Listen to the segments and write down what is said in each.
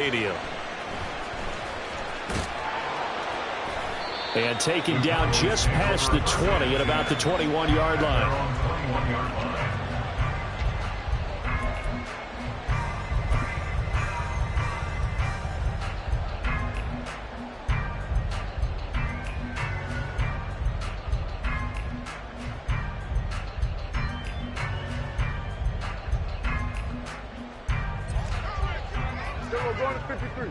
stadium. And taken down just past the 20 at about the 21-yard line. Going to 53.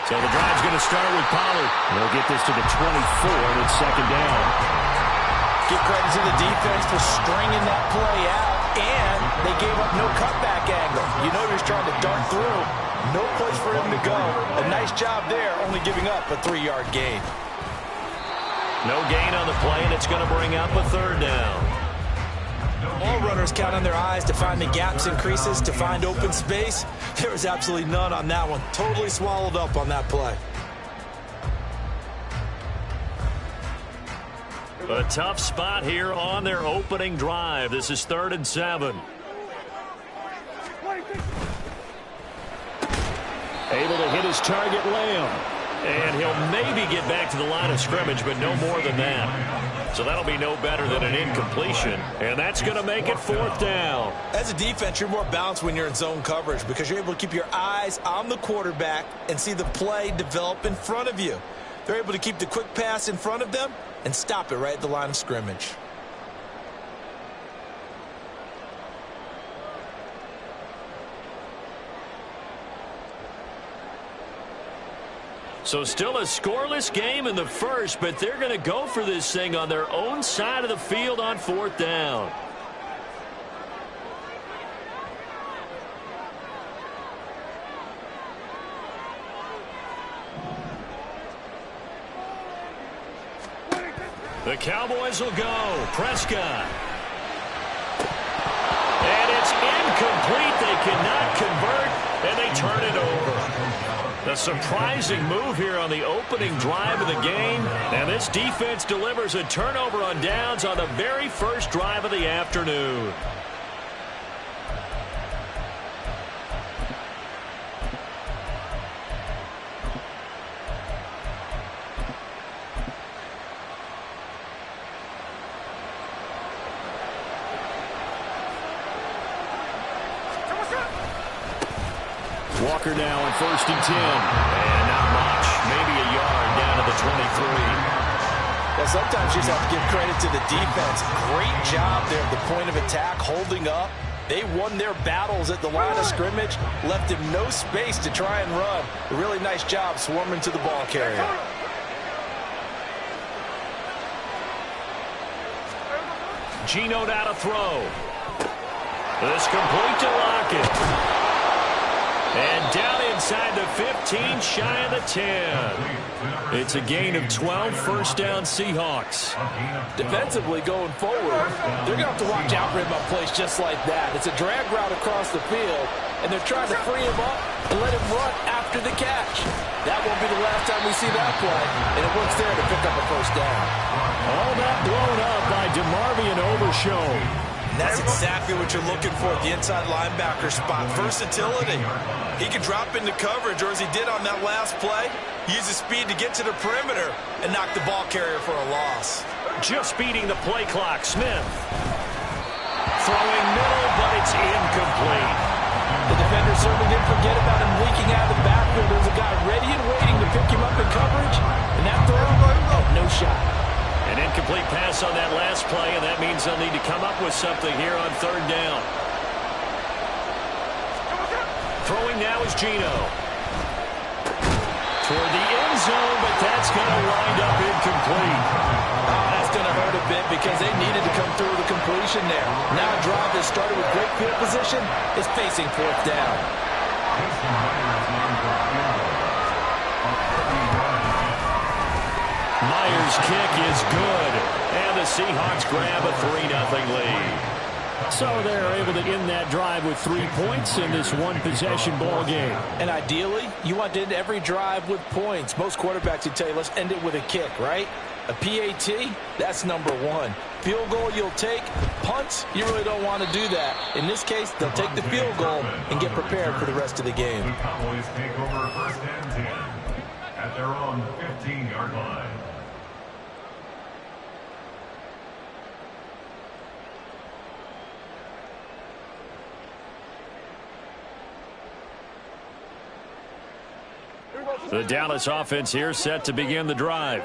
So the drive's going to start with Pollard. They'll get this to the 24, and it's second down. Give credit to the defense for stringing that play out, and they gave up no cutback angle. You know he's trying to dart through. No place for him to go. A nice job there, only giving up a 3-yard gain. No gain on the play, and it's going to bring up a third down. All runners count on their eyes to find the gaps and creases, to find open space. There was absolutely none on that one. Totally swallowed up on that play. A tough spot here on their opening drive. This is 3rd and 7. Able to hit his target, Lamb. And he'll maybe get back to the line of scrimmage, but no more than that. So that'll be no better than an incompletion. And that's going to make it 4th down. As a defense, you're more balanced when you're in zone coverage because you're able to keep your eyes on the quarterback and see the play develop in front of you. They're able to keep the quick pass in front of them and stop it right at the line of scrimmage. So still a scoreless game in the first, but they're going to go for this thing on their own side of the field on 4th down. The Cowboys will go. Prescott. And it's incomplete. They cannot convert, and they turn it over. A surprising move here on the opening drive of the game. And this defense delivers a turnover on downs on the very first drive of the afternoon. Walker now on 1st and 10. And not much. Maybe a yard down to the 23. Well, sometimes you just have to give credit to the defense. Great job there at the point of attack, holding up. They won their battles at the line of scrimmage, left him no space to try and run. A really nice job swarming to the ball carrier. Geno now to throw. This complete to Lockett. And down inside the 15, shy of the 10. It's a gain of 12, 1st down Seahawks. Defensively going forward, they're going to have to watch out for him on plays just like that. It's a drag route across the field, and they're trying to free him up and let him run after the catch. That won't be the last time we see that play, and it works there to pick up a 1st down. All that blown up by DeMarvion Overshown. That's exactly what you're looking for at the inside linebacker spot. Versatility. He can drop into coverage, or as he did on that last play, use his speed to get to the perimeter and knock the ball carrier for a loss. Just beating the play clock. Smith. Throwing middle, but it's incomplete. The defender certainly didn't forget about him leaking out of the backfield. There's a guy ready and waiting to pick him up in coverage, and that throw, no shot. An incomplete pass on that last play, and that means they'll need to come up with something here on 3rd down. Throwing now is Geno. Toward the end zone, but that's going to wind up incomplete. Oh, that's going to hurt a bit because they needed to come through the completion there. Now a drive that started with great field position is facing 4th down. Myers' kick is good, and the Seahawks grab a 3-0 lead. So they're able to end that drive with 3 points in this one-possession ball game. And ideally, you want to end every drive with points. Most quarterbacks would tell you, let's end it with a kick, right? A PAT, that's number one. Field goal you'll take. Punts, you really don't want to do that. In this case, they'll take the field goal and get prepared for the rest of the game. The Cowboys take over first and 10 at their own 15-yard line. The Dallas offense here set to begin the drive.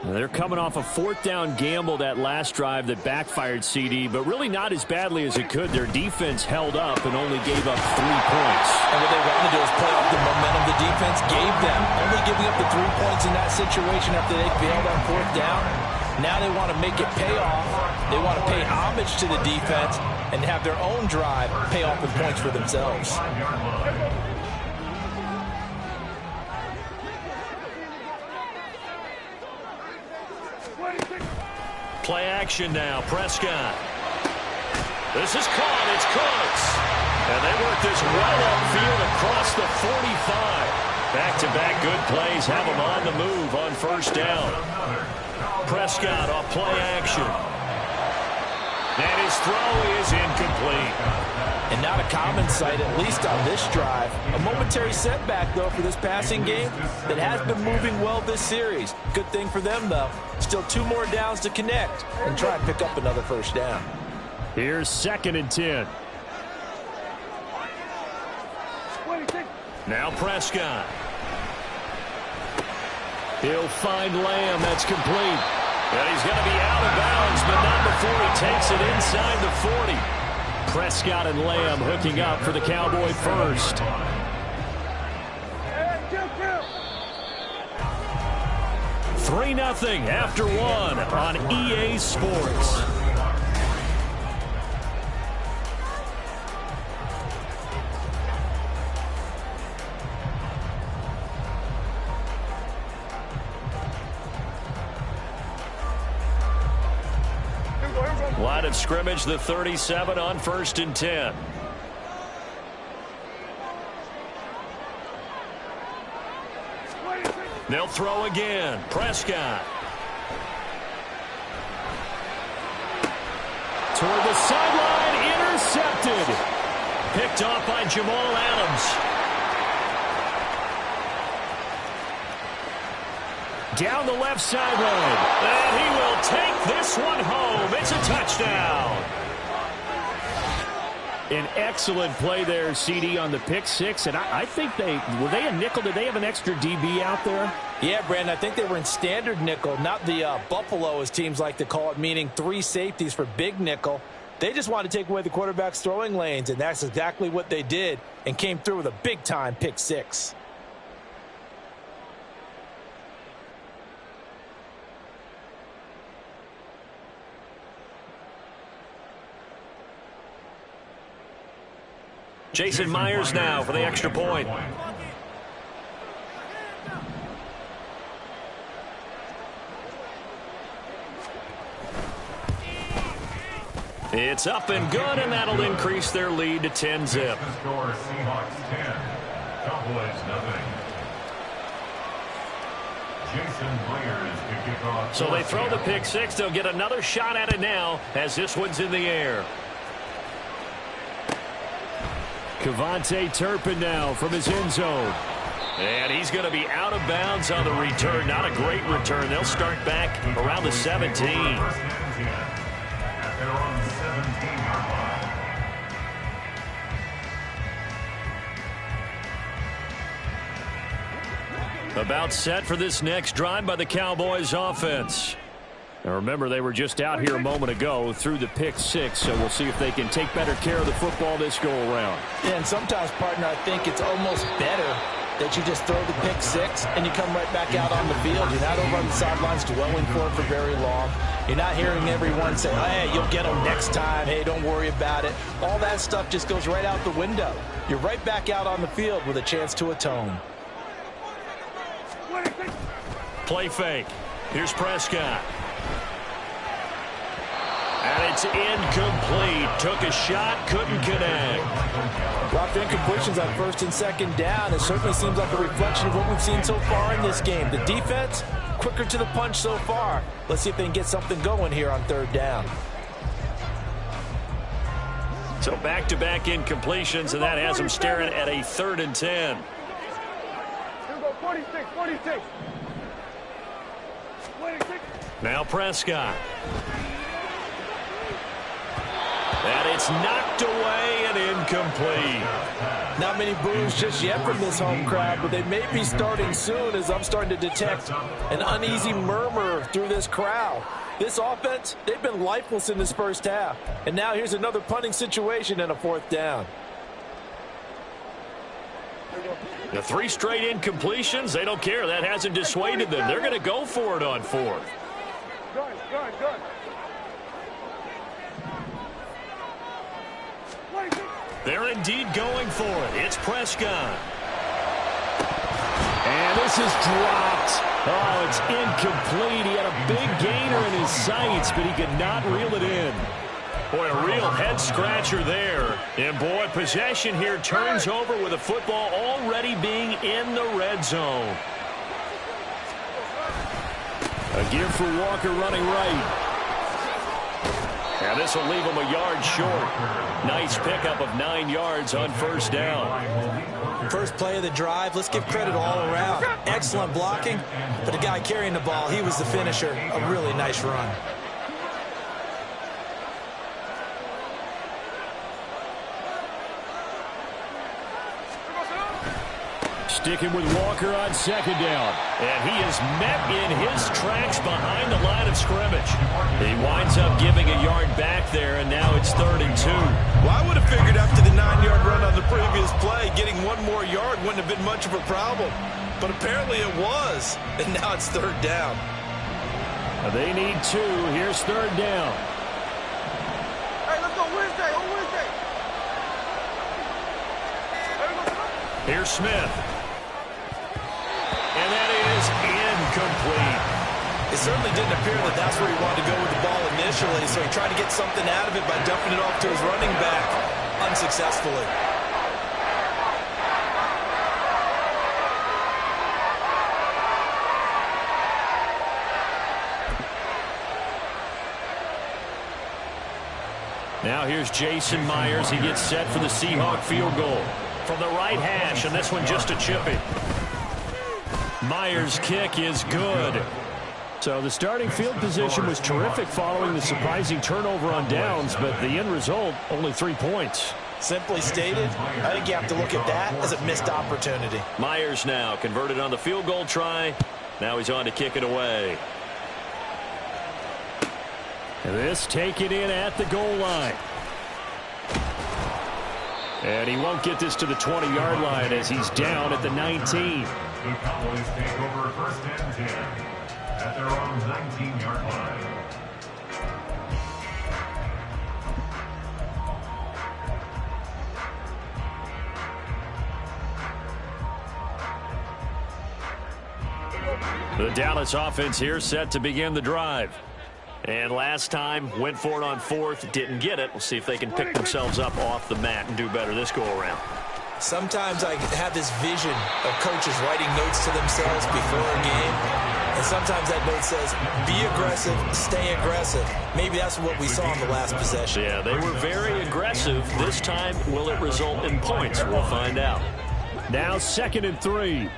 They're coming off a fourth down gamble that last drive that backfired, CD, but really not as badly as it could. Their defense held up and only gave up 3 points. And what they want to do is play off the momentum the defense gave them. Only giving up the 3 points in that situation after they failed on fourth down. Now they want to make it pay off. They want to pay homage to the defense and have their own drive pay off with points for themselves. Play action now. Prescott. This is caught. It's Cooks. And they work this right upfield across the 45. Back-to-back good plays have them on the move on first down. Prescott off play action. And his throw is incomplete. And not a common sight, at least on this drive. A momentary setback, though, for this passing game that has been moving well this series. Good thing for them, though. Still 2 more downs to connect and try and pick up another first down. Here's 2nd and 10. Now Prescott. He'll find Lamb. That's complete. And he's going to be out of bounds, but not before he takes it inside the 40. Prescott and Lamb hooking up for the Cowboy first. 3-0 after 1 on EA Sports. Line of scrimmage, the 37 on 1st and 10. They'll throw again. Prescott. Toward the sideline, intercepted. Picked off by Jamal Adams. Down the left sideline. And he will take this one home. It's a touchdown. An excellent play there, CD, on the pick six. And I think were they a nickel? Did they have an extra DB out there? Yeah, Brandon, I think they were in standard nickel, not the Buffalo, as teams like to call it, meaning 3 safeties for big nickel. They just wanted to take away the quarterback's throwing lanes, and that's exactly what they did and came through with a big-time pick six. Jason Myers now for the extra point. It's up and good, and that'll increase their lead to 10-zip. Score Seahawks 10, Cowboys 0. Jason Myers to kick off. So they throw the pick six. They'll get another shot at it now as this one's in the air. Kevontae Turpin now from his end zone. And he's going to be out of bounds on the return. Not a great return. They'll start back around the 17. At their own 17-yard line. About set for this next drive by the Cowboys offense. Now remember, they were just out here a moment ago through the pick six, so we'll see if they can take better care of the football this go-around. Yeah, and sometimes, partner, I think it's almost better that you just throw the pick six and you come right back out on the field. You're not over on the sidelines dwelling for it for very long. You're not hearing everyone say, hey, you'll get them next time. Hey, don't worry about it. All that stuff just goes right out the window. You're right back out on the field with a chance to atone. Play fake. Here's Prescott. And it's incomplete. Took a shot, couldn't connect. Lots of incompletions on 1st and 2nd down. It certainly seems like a reflection of what we've seen so far in this game. The defense quicker to the punch so far. Let's see if they can get something going here on third down. So back-to-back incompletions, and that has them staring at a 3rd and 10. 46, 46. Now Prescott. And it's knocked away and incomplete. Not many boos just yet from this home crowd, but they may be starting soon as I'm starting to detect an uneasy murmur through this crowd. This offense, they've been lifeless in this first half. And now here's another punting situation and a 4th down. The 3 straight incompletions, they don't care. That hasn't dissuaded them. They're going to go for it on 4th. Good. They're indeed going for it. It's Prescott. And this is dropped. Oh, it's incomplete. He had a big gainer in his sights, but he could not reel it in. Boy, a real head-scratcher there. And, boy, possession here turns over with the football already being in the red zone. A give for Walker running right. And this will leave him a yard short. Nice pickup of 9 yards on 1st down. First play of the drive, let's give credit all around. Excellent blocking, but the guy carrying the ball, he was the finisher. A really nice run. Sticking with Walker on 2nd down. And he is met in his tracks behind the line of scrimmage. He winds up giving a yard back there, and now it's 3rd and 2. Well, I would have figured after the 9-yard run on the previous play, getting 1 more yard wouldn't have been much of a problem. But apparently it was, and now it's 3rd down. They need 2. Here's 3rd down. Hey, let's go Wednesday. On Wednesday. Here's Smith. And that is incomplete. It certainly didn't appear that that's where he wanted to go with the ball initially, so he tried to get something out of it by dumping it off to his running back unsuccessfully. Now here's Jason Myers. He gets set for the Seahawk field goal from the right hash, and this one just a chippy. Myers' kick is good. So the starting field position was terrific following the surprising turnover on downs, but the end result, only 3 points. Simply stated, I think you have to look at that as a missed opportunity. Myers now converted on the field goal try. Now he's on to kick it away. And this taken in at the goal line. And he won't get this to the 20-yard line as he's down at the 19. The Cowboys take over 1st and 10 at their own 19-yard line. The Dallas offense here set to begin the drive. And last time, went for it on 4th, didn't get it. We'll see if they can pick themselves up off the mat and do better this go-around. Sometimes I have this vision of coaches writing notes to themselves before a game. And sometimes that note says, be aggressive, stay aggressive. Maybe that's what we saw in the last possession. Yeah, they were very aggressive. This time, will it result in points? We'll find out. Now 2nd and 3.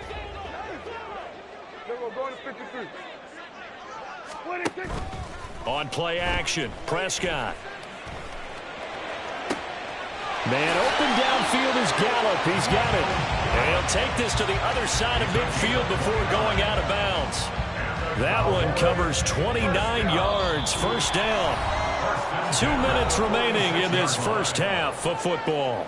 On play action, Prescott. Man open downfield is Gallup. He's got it. And he'll take this to the other side of midfield before going out of bounds. That one covers 29 yards. 1st down. 2 minutes remaining in this first half of football.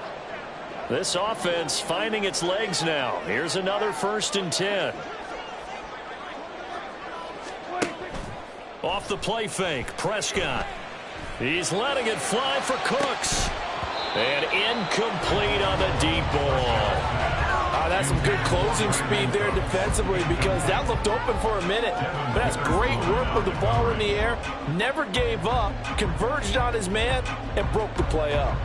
This offense finding its legs now. Here's another 1st and 10. Off the play fake, Prescott. He's letting it fly for Cooks. And incomplete on the deep ball. That's some good closing speed there defensively because that looked open for a minute. But that's great work with the ball in the air. Never gave up, converged on his man, and broke the play up.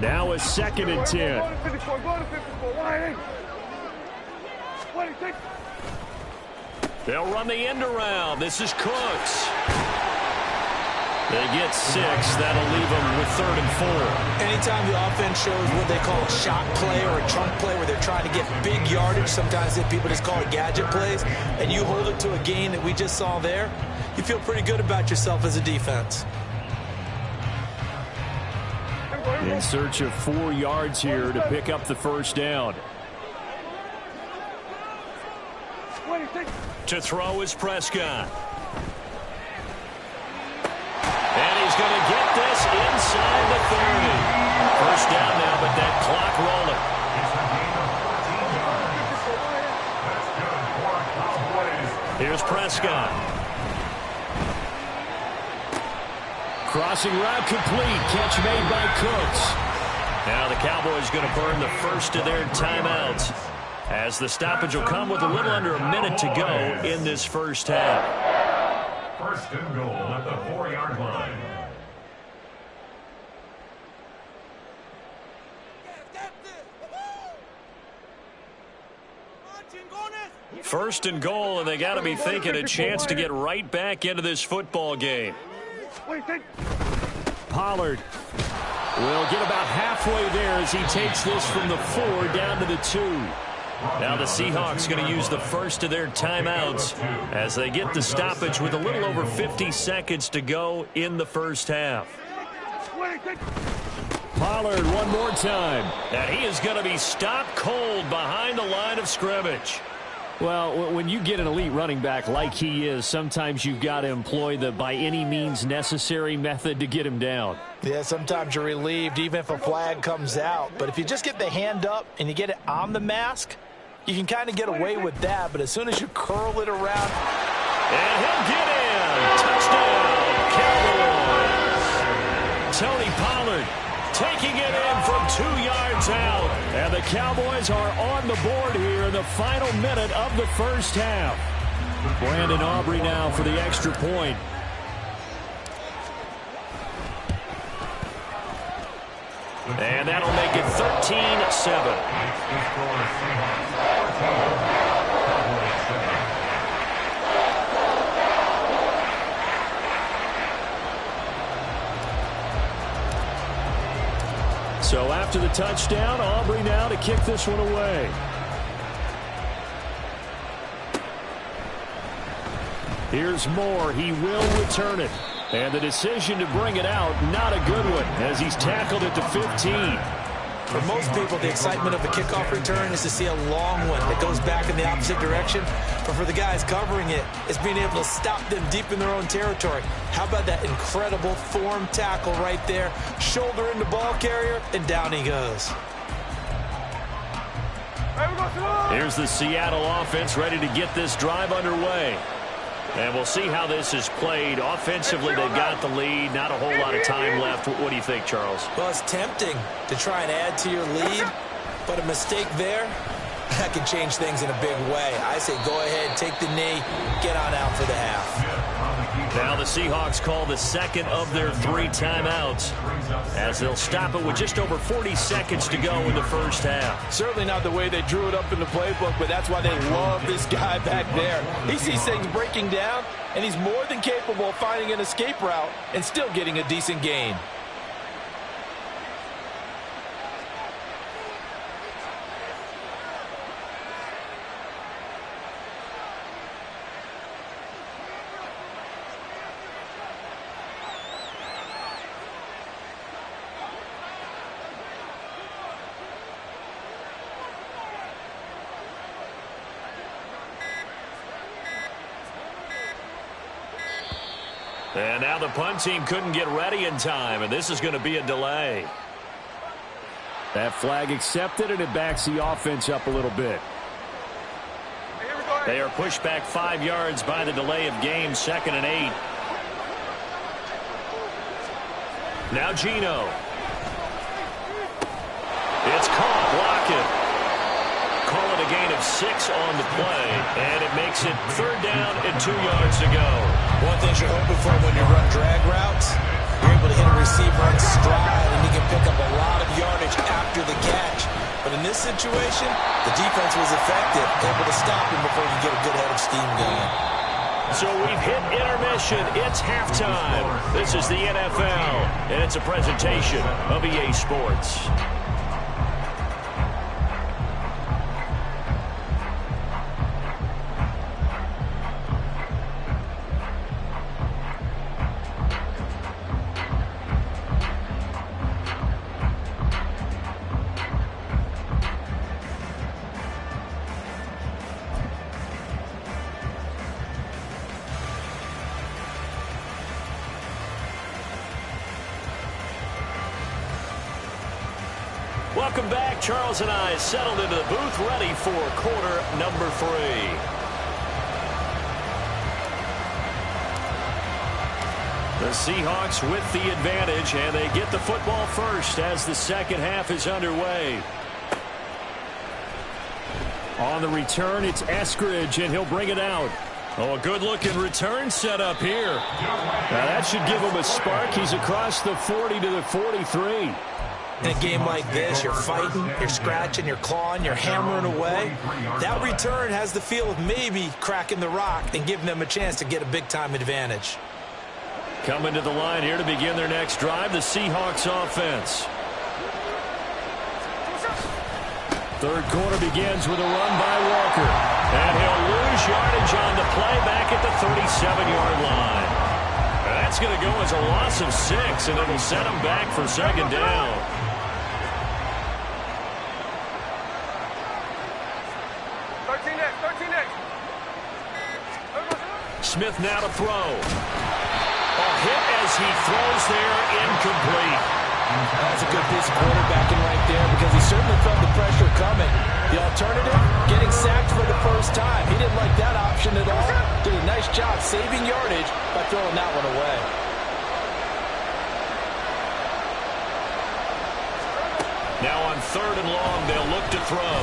Now a 2nd and 10. They'll run the end around. This is Cooks. They get 6. That'll leave them with 3rd and 4. Anytime the offense shows what they call a shot play or a chunk play where they're trying to get big yardage, sometimes people just call it gadget plays, and you hold it to a gain that we just saw there, you feel pretty good about yourself as a defense. In search of 4 yards here to pick up the first down. To throw is Prescott. And he's going to get this inside the 30. First down now, but that clock rolling. Here's Prescott. Crossing route complete. Catch made by Cooks. Now the Cowboys going to burn the first of their timeouts, as the stoppage will come with a little under a minute to go in this first half. 1st and goal at the 4-yard line. First and goal, and they got to be thinking a chance to get right back into this football game. Pollard will get about halfway there as he takes this from the 4 down to the 2. Now the Seahawks going to use the first of their timeouts as they get the stoppage with a little over 50 seconds to go in the first half. Pollard one more time. And he is going to be stopped cold behind the line of scrimmage. Well, when you get an elite running back like he is, sometimes you've got to employ the by any means necessary method to get him down. Yeah, sometimes you're relieved even if a flag comes out. But if you just get the hand up and you get it on the mask, you can kind of get away with that. But as soon as you curl it around. And he'll get in. Touchdown, Cowboys. Tony Pollard taking it in from 2 yards out. And the Cowboys are on the board here in the final minute of the first half. Brandon Aubrey now for the extra point. And that'll make it 13-7. So after the touchdown, Aubrey now to kick this one away. Here's Moore. He will return it. And the decision to bring it out, not a good one, as he's tackled at the 15. For most people, the excitement of a kickoff return is to see a long one that goes back in the opposite direction. But for the guys covering it, it's being able to stop them deep in their own territory. How about that incredible form tackle right there? Shoulder into ball carrier, and down he goes. Here's the Seattle offense ready to get this drive underway. And we'll see how this is played. Offensively, they've got the lead. Not a whole lot of time left. What do you think, Charles? Well, it's tempting to try and add to your lead, but a mistake there, that can change things in a big way. I say go ahead, take the knee, get on out for the half. Now the Seahawks call the second of their 3 timeouts, as they'll stop it with just over 40 seconds to go in the first half. Certainly not the way they drew it up in the playbook, but that's why they love this guy back there. He sees things breaking down, and he's more than capable of finding an escape route and still getting a decent gain. And now the punt team couldn't get ready in time, and this is going to be a delay. That flag accepted, and it backs the offense up a little bit. They are pushed back 5 yards by the delay of game, 2nd and 8. Now Geno. It's caught, blocking. Call it a gain of 6 on the play, and it makes it 3rd down and 2 yards to go. One thing you're hoping for when you run drag routes You're able to hit a receiver on stride, and you can pick up a lot of yardage after the catch. But in this situation, the defense was effective, able to stop him before he could get a good head of steam going. So we've hit intermission. It's halftime. This is the NFL, and it's a presentation of EA Sports. Welcome back. Charles and I settled into the booth, ready for quarter number 3. The Seahawks with the advantage, and they get the football first as the second half is underway. On the return, it's Eskridge, and he'll bring it out. Oh, a good-looking return set up here. Now, that should give him a spark. He's across the 40 to the 43. In a game like this, you're fighting, you're scratching, you're clawing, you're hammering away. That return has the feel of maybe cracking the rock and giving them a chance to get a big-time advantage. Coming to the line here to begin their next drive, the Seahawks offense. Third quarter begins with a run by Walker. And he'll lose yardage on the play back at the 37-yard line. That's going to go as a loss of 6, and it'll set him back for second down. Smith now to throw. A hit as he throws there, incomplete. That's a good piece of quarterbacking right there because he certainly felt the pressure coming. The alternative, getting sacked for the first time. He didn't like that option at all. Did a nice job saving yardage by throwing that one away. Now on 3rd and long, they'll look to throw.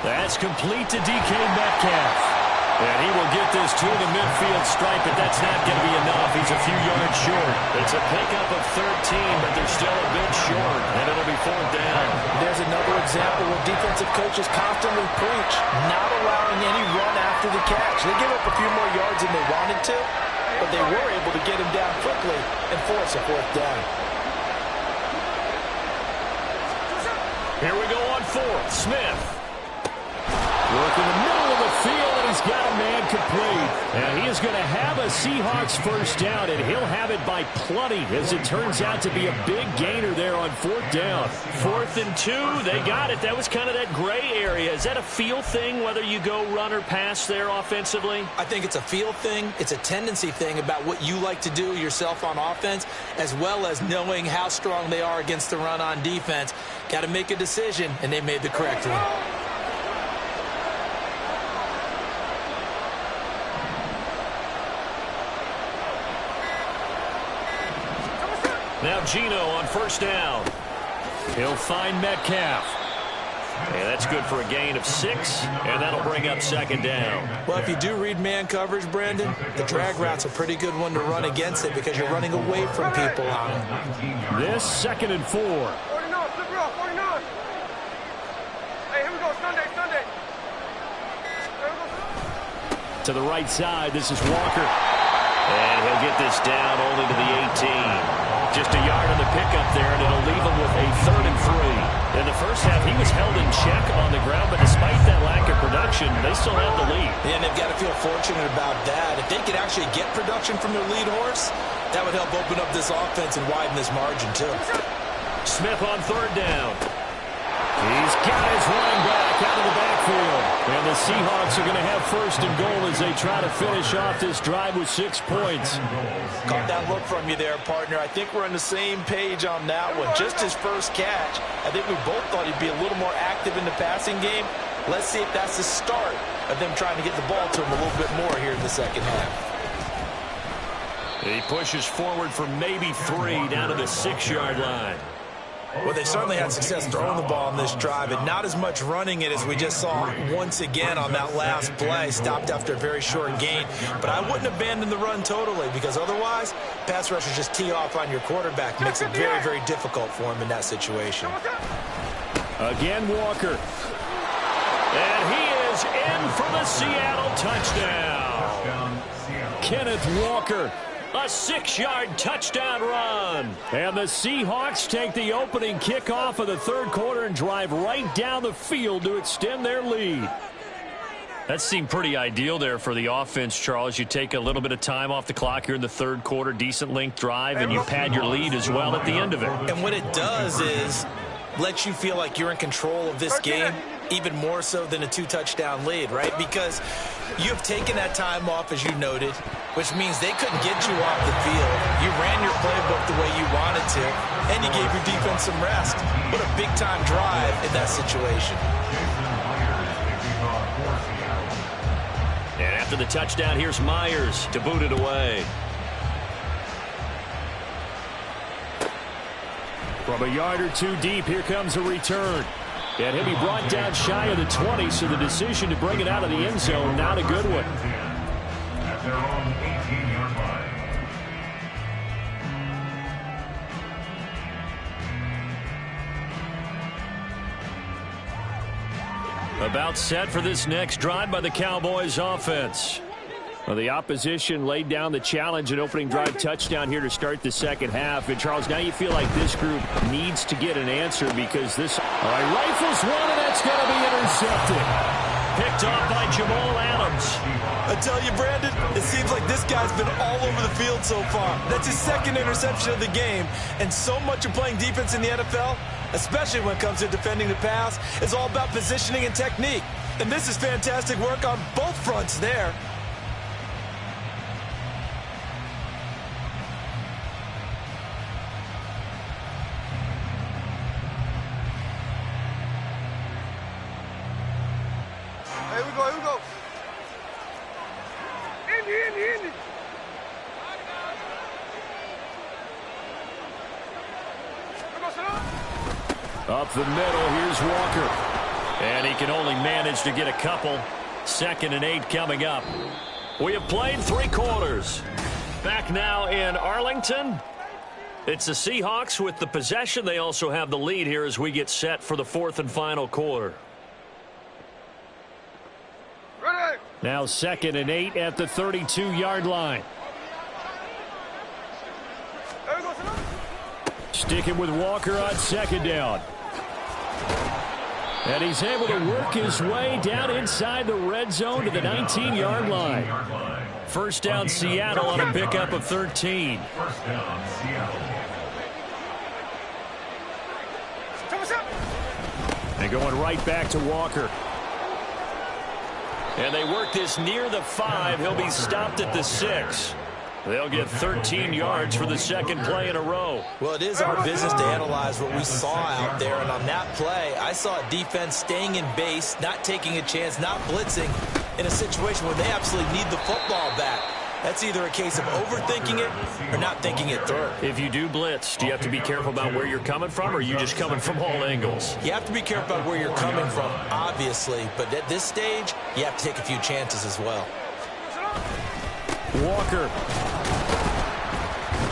That's complete to DK Metcalf. And he will get this to the midfield stripe, but that's not going to be enough. He's a few yards short. It's a pickup of 13, but they're still a bit short, and it'll be 4th down. There's another example where defensive coaches constantly preach not allowing any run after the catch. They give up a few more yards than they wanted to, but they were able to get him down quickly and force a 4th down. Here we go on 4th. Smith. Work in the middle of the field, and he's got a man complete. And he is going to have a Seahawks first down, and he'll have it by plenty, as it turns out to be a big gainer there on 4th down. 4th and 2, they got it. That was kind of that gray area. Is that a feel thing, whether you go run or pass there offensively? I think it's a feel thing. It's a tendency thing about what you like to do yourself on offense, as well as knowing how strong they are against the run on defense. Got to make a decision, and they made the correct one. Now Gino on 1st down. He'll find Metcalf. And that's good for a gain of 6, and that'll bring up 2nd down. Well, if you do read man coverage, Brandon, the drag route's a pretty good one to run against it because you're running away from people on it. This 2nd and 4. 49, flip it off, 49. Hey, here we go, Sunday. To the right side, this is Walker. And he'll get this down only to the 18. Just a yard on the pickup there, and it'll leave him with a 3rd and 3. In the first half, he was held in check on the ground, but despite that lack of production, they still have the lead. And they've got to feel fortunate about that. If they could actually get production from their lead horse, that would help open up this offense and widen this margin, too. Smith on 3rd down. He's got his running back out of the backfield. And the Seahawks are going to have 1st and goal as they try to finish off this drive with 6 points. Caught that look from you there, partner. I think we're on the same page on that one. Just his first catch. I think we both thought he'd be a little more active in the passing game. Let's see if that's the start of them trying to get the ball to him a little bit more here in the second half. He pushes forward for maybe 3 down to the 6-yard line. Well, they certainly had success throwing the ball on this drive, and not as much running it as we just saw once again on that last play. Stopped after a very short gain. But I wouldn't abandon the run totally, because otherwise, pass rushers just tee off on your quarterback. Makes it very, very difficult for him in that situation. Again, Walker. And he is in for the Seattle touchdown. Kenneth Walker. A 6-yard touchdown run. And the Seahawks take the opening kickoff of the third quarter and drive right down the field to extend their lead. That seemed pretty ideal there for the offense, Charles. You take a little bit of time off the clock here in the third quarter, decent length drive, and you pad your lead as well at the end of it. And what it does is lets you feel like you're in control of this game, even more so than a 2-touchdown lead, right? Because you have taken that time off, as you noted, which means they couldn't get you off the field. You ran your playbook the way you wanted to, and you gave your defense some rest. What a big-time drive in that situation. And after the touchdown, here's Myers to boot it away. From a yard or two deep, here comes a return. And he'll be brought down shy of the 20, so the decision to bring it out of the end zone, not a good one. At their own 18-yard line. About set for this next drive by the Cowboys offense. Well, the opposition laid down the challenge and opening drive touchdown here to start the second half. And, Charles, now you feel like this group needs to get an answer because this rifles one, and that's going to be intercepted. Picked off by Jamal Adams. I tell you, Brandon, it seems like this guy's been all over the field so far. That's his second interception of the game. And so much of playing defense in the NFL, especially when it comes to defending the pass, is all about positioning and technique. And this is fantastic work on both fronts there. Here we go. Indy. Up the middle, here's Walker. And he can only manage to get a couple. 2nd and 8 coming up. We have played 3 quarters. Back now in Arlington. It's the Seahawks with the possession. They also have the lead here as we get set for the 4th and final quarter. Ready. Now 2nd and 8 at the 32-yard line. There we go, son. Sticking with Walker on 2nd down. And he's able to work his way down inside the red zone to the 19-yard line. 1st down Seattle on a pickup of 13. 1st down, Seattle. And going right back to Walker. And they work this near the 5. He'll be stopped at the 6. They'll get 13 yards for the 2nd play in a row. Well, it is our business to analyze what we saw out there. And on that play, I saw a defense staying in base, not taking a chance, not blitzing in a situation where they absolutely need the football back. That's either a case of overthinking it or not thinking it through. If you do blitz, do you have to be careful about where you're coming from, or are you just coming from all angles? You have to be careful about where you're coming from, obviously. But at this stage, you have to take a few chances as well. Walker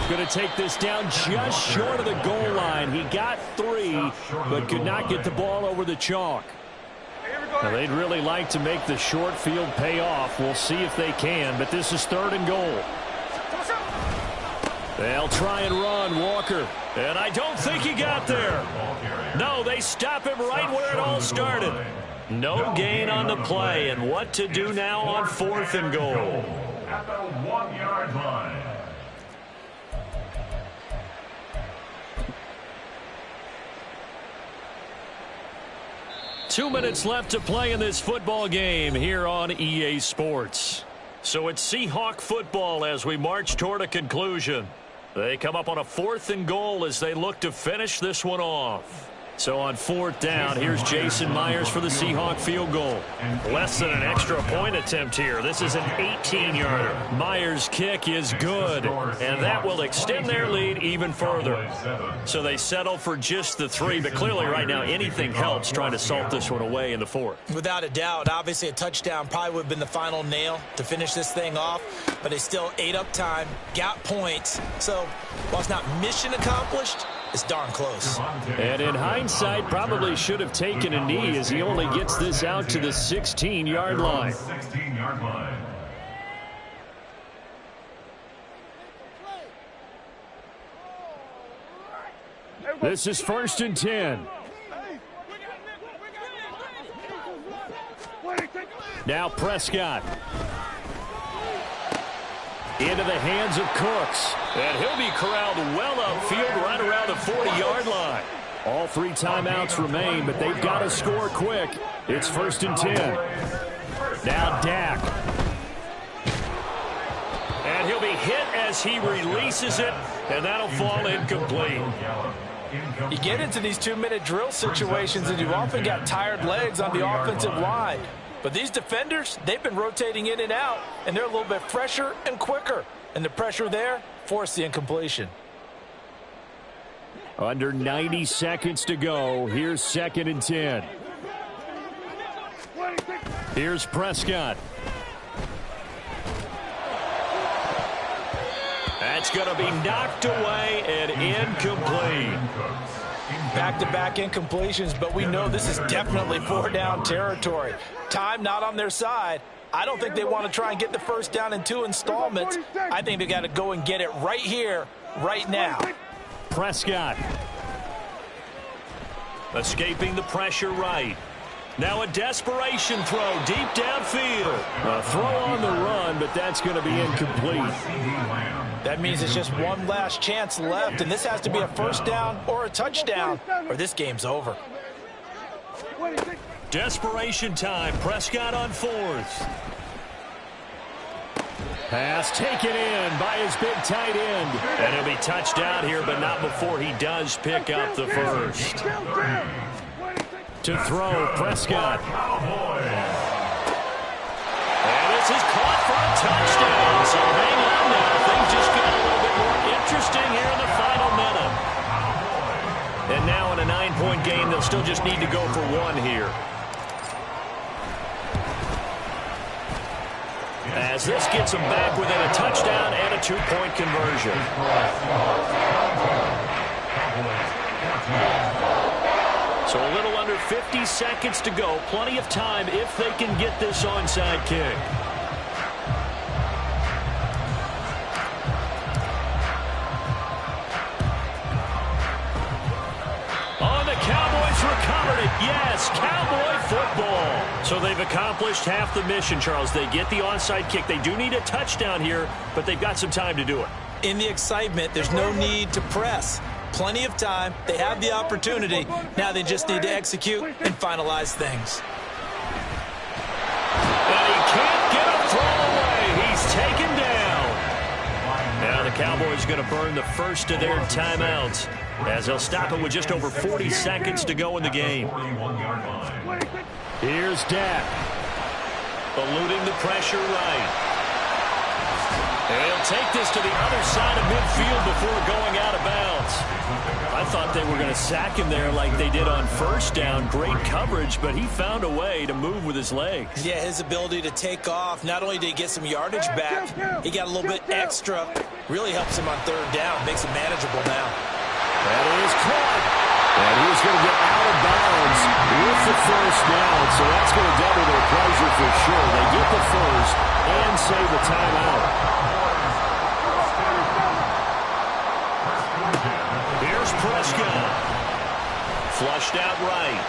going to take this down just short of the goal line. He got 3, but could not get the ball over the chalk. Now, they'd really like to make the short field pay off. We'll see if they can, but this is 3rd and goal. They'll try and run, Walker. And I don't think he got there. No, they stop him right where it all started. No gain on the play, and what to do now on 4th and goal. At the 1-yard line. Two minutes left to play in this football game here on EA Sports. So it's Seahawk football as we march toward a conclusion. They come up on a 4th and goal as they look to finish this one off. So on 4th down, here's Jason Myers for the Seahawk field goal. Less than an extra point attempt here. This is an 18-yarder. Myers' kick is good, and that will extend their lead even further. So they settle for just the 3, but clearly right now anything helps trying to salt this one away in the 4th. Without a doubt, obviously a touchdown probably would have been the final nail to finish this thing off, but they still ate up time, got points. So while it's not mission accomplished, it's darn close. And in hindsight, probably should have taken a knee as he only gets this out to the 16-yard line. 16-yard line. This is 1st and 10. Now Prescott. Into the hands of Cooks. And he'll be corralled well upfield right around the 40-yard line. All 3 timeouts remain, but they've got to score quick. It's 1st and 10. Now Dak. And he'll be hit as he releases it, and that'll fall incomplete. You get into these 2-minute drill situations, and you've often got tired legs on the offensive line. But these defenders, they've been rotating in and out, and they're a little bit fresher and quicker. And the pressure there forced the incompletion. Under 90 seconds to go. Here's 2nd and 10. Here's Prescott. That's going to be knocked away and incomplete. Back-to-back incompletions, but we know this is definitely 4-down territory. Time not on their side. I don't think they want to try and get the first down in 2 installments. I think they got to go and get it right here, right now. Prescott. Escaping the pressure right. Now a desperation throw deep downfield. A throw on the run, but that's going to be incomplete. That means it's just one last chance left, and this has to be a first down or a touchdown, or this game's over. Desperation time. Prescott on 4th. Pass taken in by his big tight end. And he'll be touched down here, but not before he does pick up the first. To throw, Prescott. And this is caught for a touchdown. So hang on now. Things just got a little bit more interesting here in the final minute. And now in a 9-point game, they'll still just need to go for 1 here. As this gets them back within a touchdown and a 2-point conversion. So a little under 50 seconds to go. Plenty of time if they can get this onside kick. Oh, the Cowboys recovered it. Yes, Cowboy football. So they've accomplished half the mission, Charles. They get the onside kick. They do need a touchdown here, but they've got some time to do it. In the excitement, there's no need to press. Plenty of time. They have the opportunity. Now they just need to execute and finalize things. And he can't get a throw away. He's taken down. Now the Cowboys going to burn the first of their timeouts as they'll stop it with just over 40 seconds to go in the game. Here's Dak. Eluding the pressure right. And he'll take this to the other side of midfield before going out of bounds. I thought they were going to sack him there like they did on first down. Great coverage, but he found a way to move with his legs. Yeah, his ability to take off. Not only did he get some yardage back, he got a little bit extra. Really helps him on 3rd down. Makes it manageable now. That is caught. And he's going to get out of bounds with the first down. So that's going to double their pleasure for sure. They get the first and save the timeout. Here's Prescott. Flushed out right.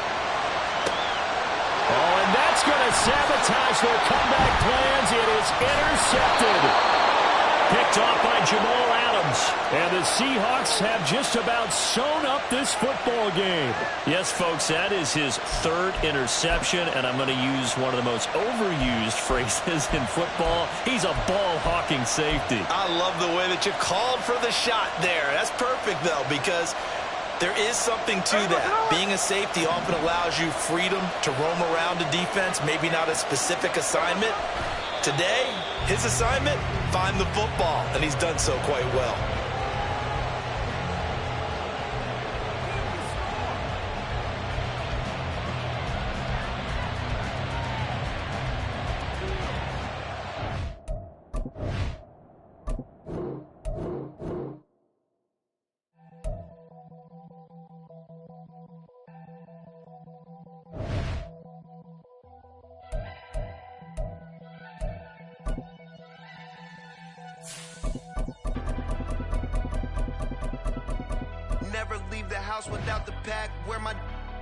Oh, and that's going to sabotage their comeback plans. It is intercepted. Picked off by Jamal Adams. And the Seahawks have just about sewn up this football game. Yes, folks, that is his 3rd interception, and I'm going to use one of the most overused phrases in football. He's a ball-hawking safety. I love the way that you called for the shot there. That's perfect, though, because There is something to that. Being a safety often allows you freedom to roam around a defense, maybe not a specific assignment. Today, his assignment, find the football, and he's done so quite well. Never leave the house without the pack. Where my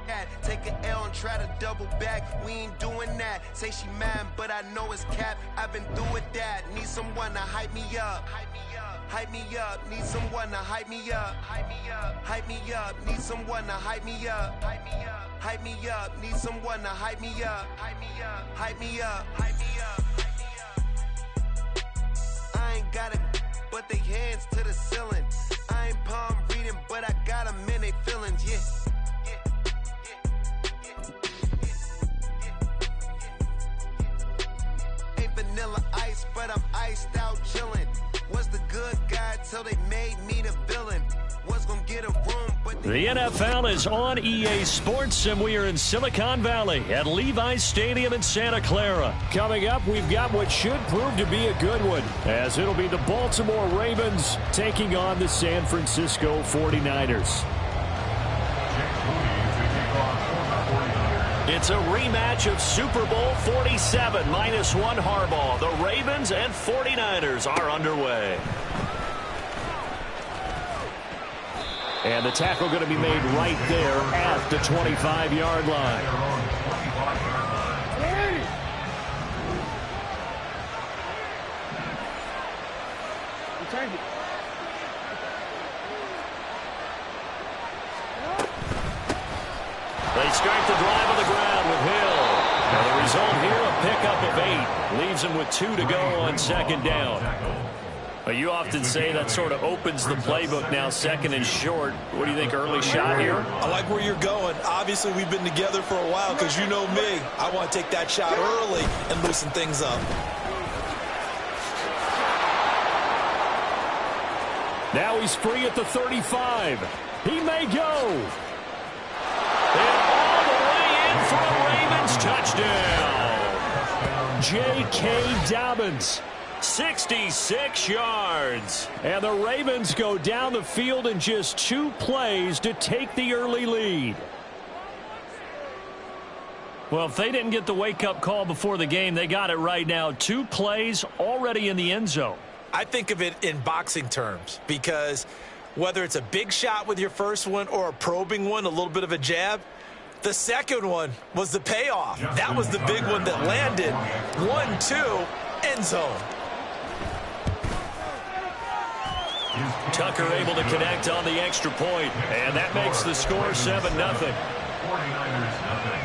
at? Take an L and try to double back. We ain't doing that. Say she mad, but I know it's cap. I've been through with that. Need someone to hype me up. Hype me up. Need someone to hype me up. Hype me up. Hype me up. Need someone to hype me up. Hype me up. Hype me up. Need someone to hype me up. Hype me up. Hype me up. Hype me up. I ain't got it, but they hands to the ceiling. I ain't palm reading, but I got them in they feelings, yeah. Ain't vanilla ice, but I'm iced out chillin'. Was the good guy till they made me the villain. Was gonna get a room, but the NFL is on EA Sports, and we are in Silicon Valley at Levi's Stadium in Santa Clara. Coming up, we've got what should prove to be a good one, as it'll be the Baltimore Ravens taking on the San Francisco 49ers. It's a rematch of Super Bowl 47 -1 Harbaugh. The Ravens and 49ers are underway. And the tackle going to be made right there at the 25-yard line. They start the drive on the ground with Hill. Now the result here, a pickup of 8. Leaves him with 2 to go on second down. But you often say that sort of opens the playbook now, second and short. What do you think, early shot here? I like where you're going. Obviously, we've been together for a while because you know me. I want to take that shot early and loosen things up. Now he's free at the 35. He may go. And all the way in for a Ravens touchdown. J.K. Dobbins. 66 yards. And the Ravens go down the field in just 2 plays to take the early lead. Well, if they didn't get the wake-up call before the game, they got it right now. 2 plays already in the end zone. I think of it in boxing terms because whether it's a big shot with your first one or a probing one, a little bit of a jab, the second one was the payoff. That was the big one that landed. 1-2, end zone. Tucker able to connect on the extra point, and that makes the score 7-0. 49ers nothing.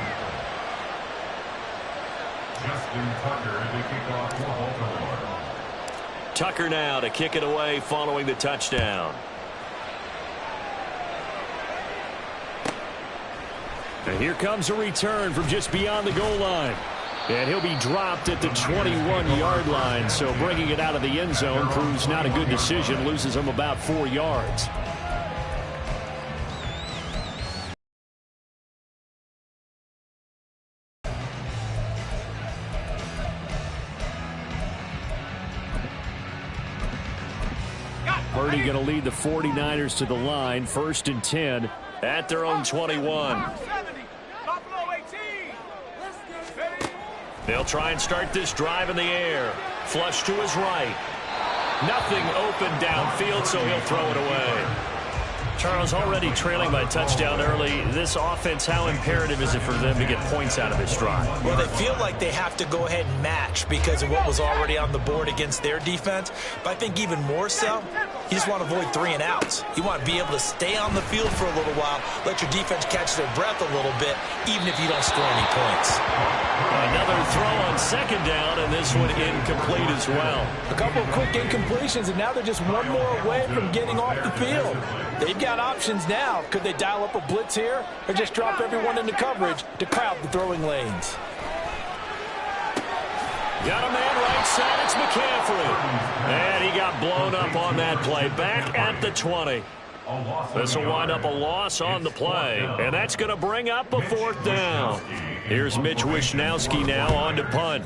Justin Tucker to kick off for Baltimore. Tucker now to kick it away following the touchdown. And here comes a return from just beyond the goal line. And he'll be dropped at the 21-yard line, so bringing it out of the end zone proves not a good decision, loses him about 4 yards. Purdy going to lead the 49ers to the line, 1st and 10 at their own 21. They'll try and start this drive in the air. Flush to his right. Nothing open downfield, so he'll throw it away. Charles, already trailing by touchdown early. This offense, how imperative is it for them to get points out of this drive? Well, they feel like they have to go ahead and match because of what was already on the board against their defense. But I think even more so, you just want to avoid 3 and outs. You want to be able to stay on the field for a little while, let your defense catch their breath a little bit, even if you don't score any points. Another throw on second down, and this one incomplete as well. A couple of quick incompletions, and now they're just one more away from getting off the field. They've got options now. Could they dial up a blitz here or just drop everyone into coverage to crowd the throwing lanes? Got a man right side. It's McCaffrey. And he got blown up on that play. Back at the 20. This will wind up a loss on the play. And that's going to bring up a fourth down. Here's Mitch Wishnowsky now on to punt.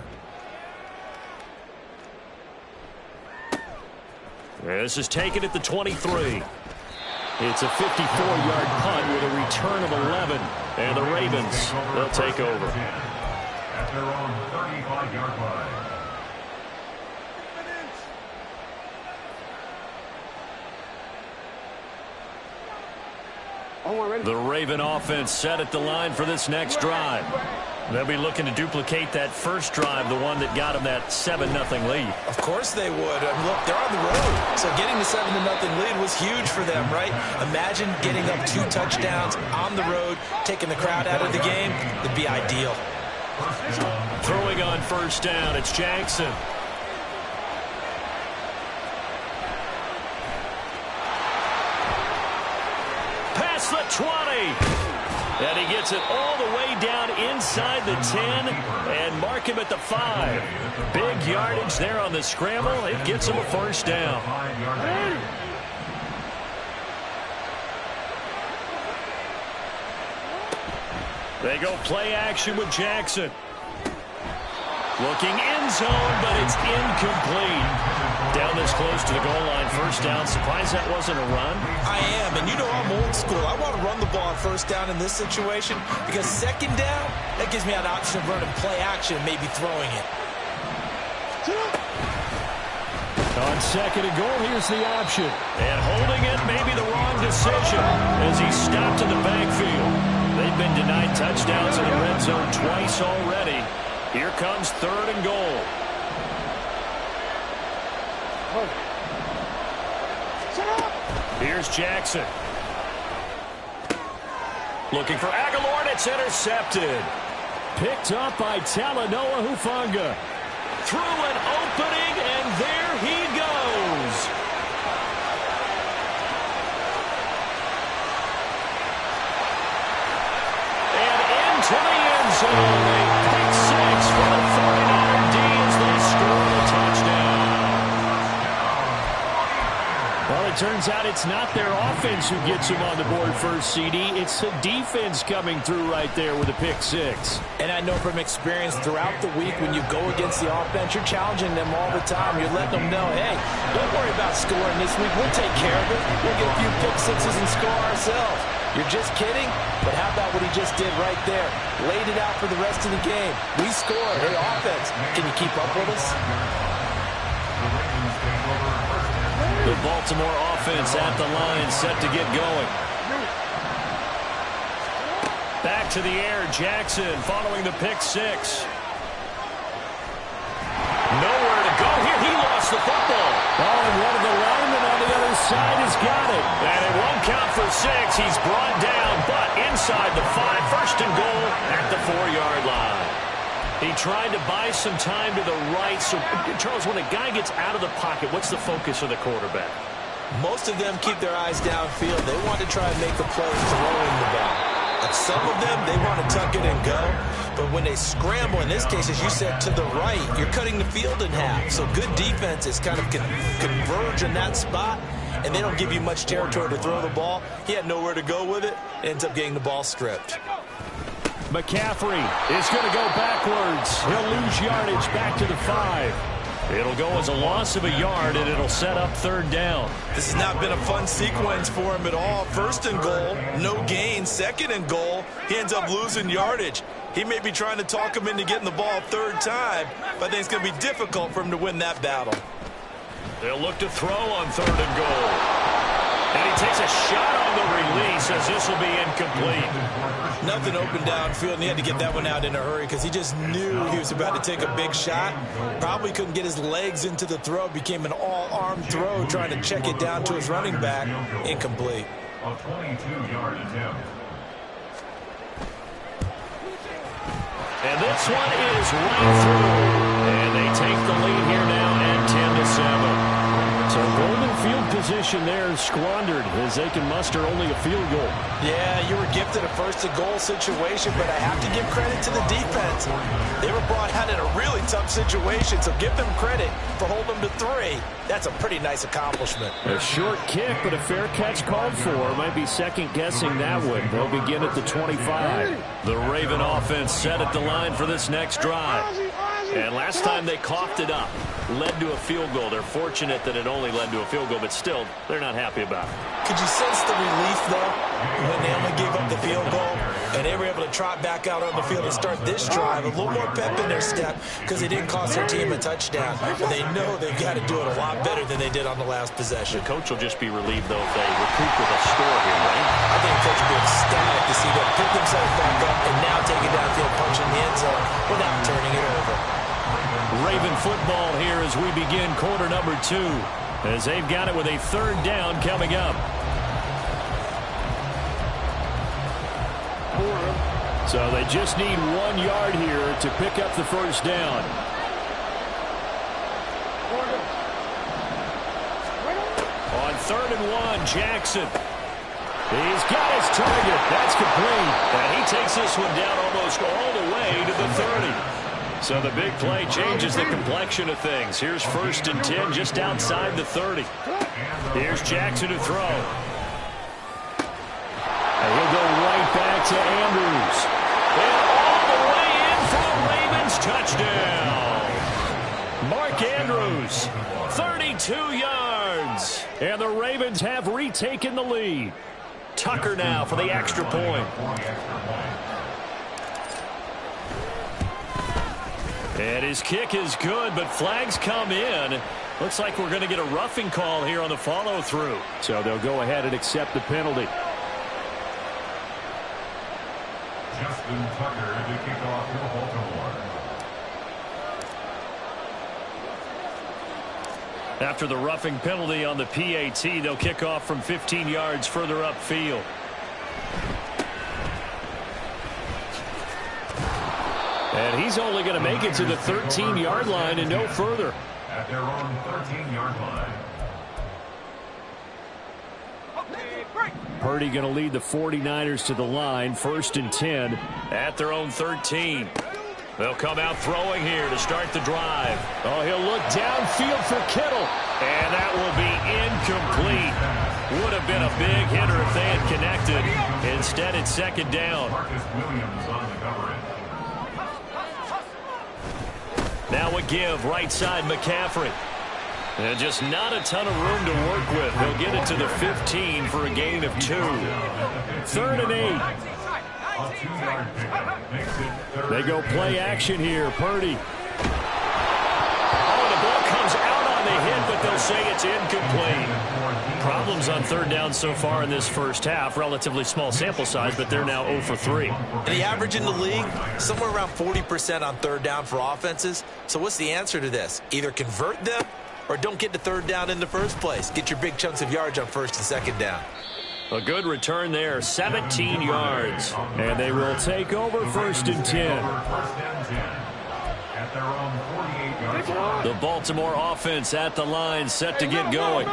This is taken at the 23. It's a 54-yard punt with a return of 11. And the Ravens, they'll take over. At their own 35-yard line. The Raven offense set at the line for this next drive. They'll be looking to duplicate that first drive, the one that got them that 7-0 lead. Of course they would. Look, they're on the road, so getting the 7-0 lead was huge for them, right? Imagine getting up 2 touchdowns on the road, taking the crowd out of the game. It'd be ideal. Throwing on first down, it's Jackson. Past the 20. And he gets it all the way down inside the 10 and mark him at the 5. Big yardage there on the scramble. It gets him a first down. They go play action with Jackson. Looking end zone, but it's incomplete. Down this close to the goal line, first down. Surprised that wasn't a run? I am, and you know I'm old school. I want to run the ball on first down in this situation because second down, that gives me an option of running play action and maybe throwing it. On second and goal, here's the option. And holding it may be the wrong decision as he stopped in the backfield. They've been denied touchdowns in the red zone twice already. Here comes third and goal. Here's Jackson. Looking for Aguilar, and it's intercepted. Picked up by Talanoa Hufanga. Through an opening, and there he goes. And into the end zone. A pick six for the 49er D as they score the touchdown. Well, it turns out it's not their offense who gets them on the board first, CD. It's the defense coming through right there with a pick six. And I know from experience throughout the week when you go against the offense, you're challenging them all the time. You're letting them know, hey, don't worry about scoring this week. We'll take care of it. We'll get a few pick sixes and score ourselves. You're just kidding? But how about what he just did right there? Laid it out for the rest of the game. We scored. Hey, offense, can you keep up with us? The Baltimore offense at the line, set to get going. Back to the air, Jackson following the pick six. Nowhere to go here. He lost the football. Oh, and one of the linemen on the other side has got it. And it won't count for 6. He's brought down, but inside the 5. First and goal at the 4-yard line. He tried to buy some time to the right. So, Charles, when a guy gets out of the pocket, what's the focus of the quarterback? Most of them keep their eyes downfield. They want to try and make the play throwing the ball. Like some of them, they want to tuck it and go. But when they scramble, in this case, as you said, to the right, you're cutting the field in half. So good defenses kind of converge in that spot, and they don't give you much territory to throw the ball. He had nowhere to go with it. Ends up getting the ball stripped. McCaffrey is going to go backwards. He'll lose yardage back to the 5. It'll go as a loss of a yard, and it'll set up third down. This has not been a fun sequence for him at all. First and goal, no gain. Second and goal, he ends up losing yardage. He may be trying to talk him into getting the ball third time, but I think it's going to be difficult for him to win that battle. They'll look to throw on third and goal. And he takes a shot on the release as this will be incomplete. Nothing open downfield, and he had to get that one out in a hurry because he just knew he was about to take a big shot. Probably couldn't get his legs into the throw. Became an all-arm throw trying to check it down to his running back. Incomplete. A 22-yard attempt. And this one is right through. And they take the lead here now at 10-7. So golden field position there squandered as they can muster only a field goal. Yeah, you were gifted a first-and-goal situation, but I have to give credit to the defense. They were brought out in a really tough situation, so give them credit for holding them to 3. That's a pretty nice accomplishment. A short kick, but a fair catch called for. Might be second-guessing that one. They'll begin at the 25. The Raven offense set at the line for this next drive. And last time they coughed it up, led to a field goal. They're fortunate that it only led to a field goal, but still, they're not happy about it. Could you sense the relief, though, when they only gave up the field goal and they were able to trot back out on the field and start this drive? A little more pep in their step because it didn't cost their team a touchdown. But they know they've got to do it a lot better than they did on the last possession. The coach will just be relieved, though, if they recoup with a score here, right? I think the coach will be ecstatic to see them pick themselves back up and now take it downfield, punching the end zone without turning it over. Raven football here as we begin quarter number 2, as they've got it with a 3rd down coming up. So they just need 1 yard here to pick up the first down. On 3rd and 1, Jackson. He's got his target. That's complete. And he takes this one down almost all the way to the 30. So the big play changes the complexion of things. Here's 1st and 10 just outside the 30. Here's Jackson to throw. And he'll go right back to Andrews. And all the way in for a Ravens touchdown. Mark Andrews, 32 yards. And the Ravens have retaken the lead. Tucker now for the extra point. And his kick is good, but flags come in. Looks like we're going to get a roughing call here on the follow-through. So they'll go ahead and accept the penalty. Justin Tucker to kick off for Baltimore. After the roughing penalty on the PAT, they'll kick off from 15 yards further upfield. And he's only going to make it to the 13-yard line and no further. At their own 13-yard line. Purdy going to lead the 49ers to the line, 1st and 10 at their own 13. They'll come out throwing here to start the drive. Oh, he'll look downfield for Kittle. And that will be incomplete. Would have been a big hitter if they had connected. Instead, it's 2nd down. Marcus Williams on the coverage. Now a give, right side McCaffrey. And just not a ton of room to work with. He'll get it to the 15 for a gain of 2. 3rd and 8. They go play action here. Purdy. Oh, the ball comes out on the hit, but they'll say it's incomplete. Problems on 3rd down so far in this first half. Relatively small sample size, but they're now 0 for 3. The average in the league, somewhere around 40% on 3rd down for offenses. So what's the answer to this? Either convert them or don't get to 3rd down in the first place. Get your big chunks of yards on 1st and 2nd down. A good return there, 17 yards. And they will take over 1st and 10. At their own 48-yard line. The Baltimore offense at the line, set to get going.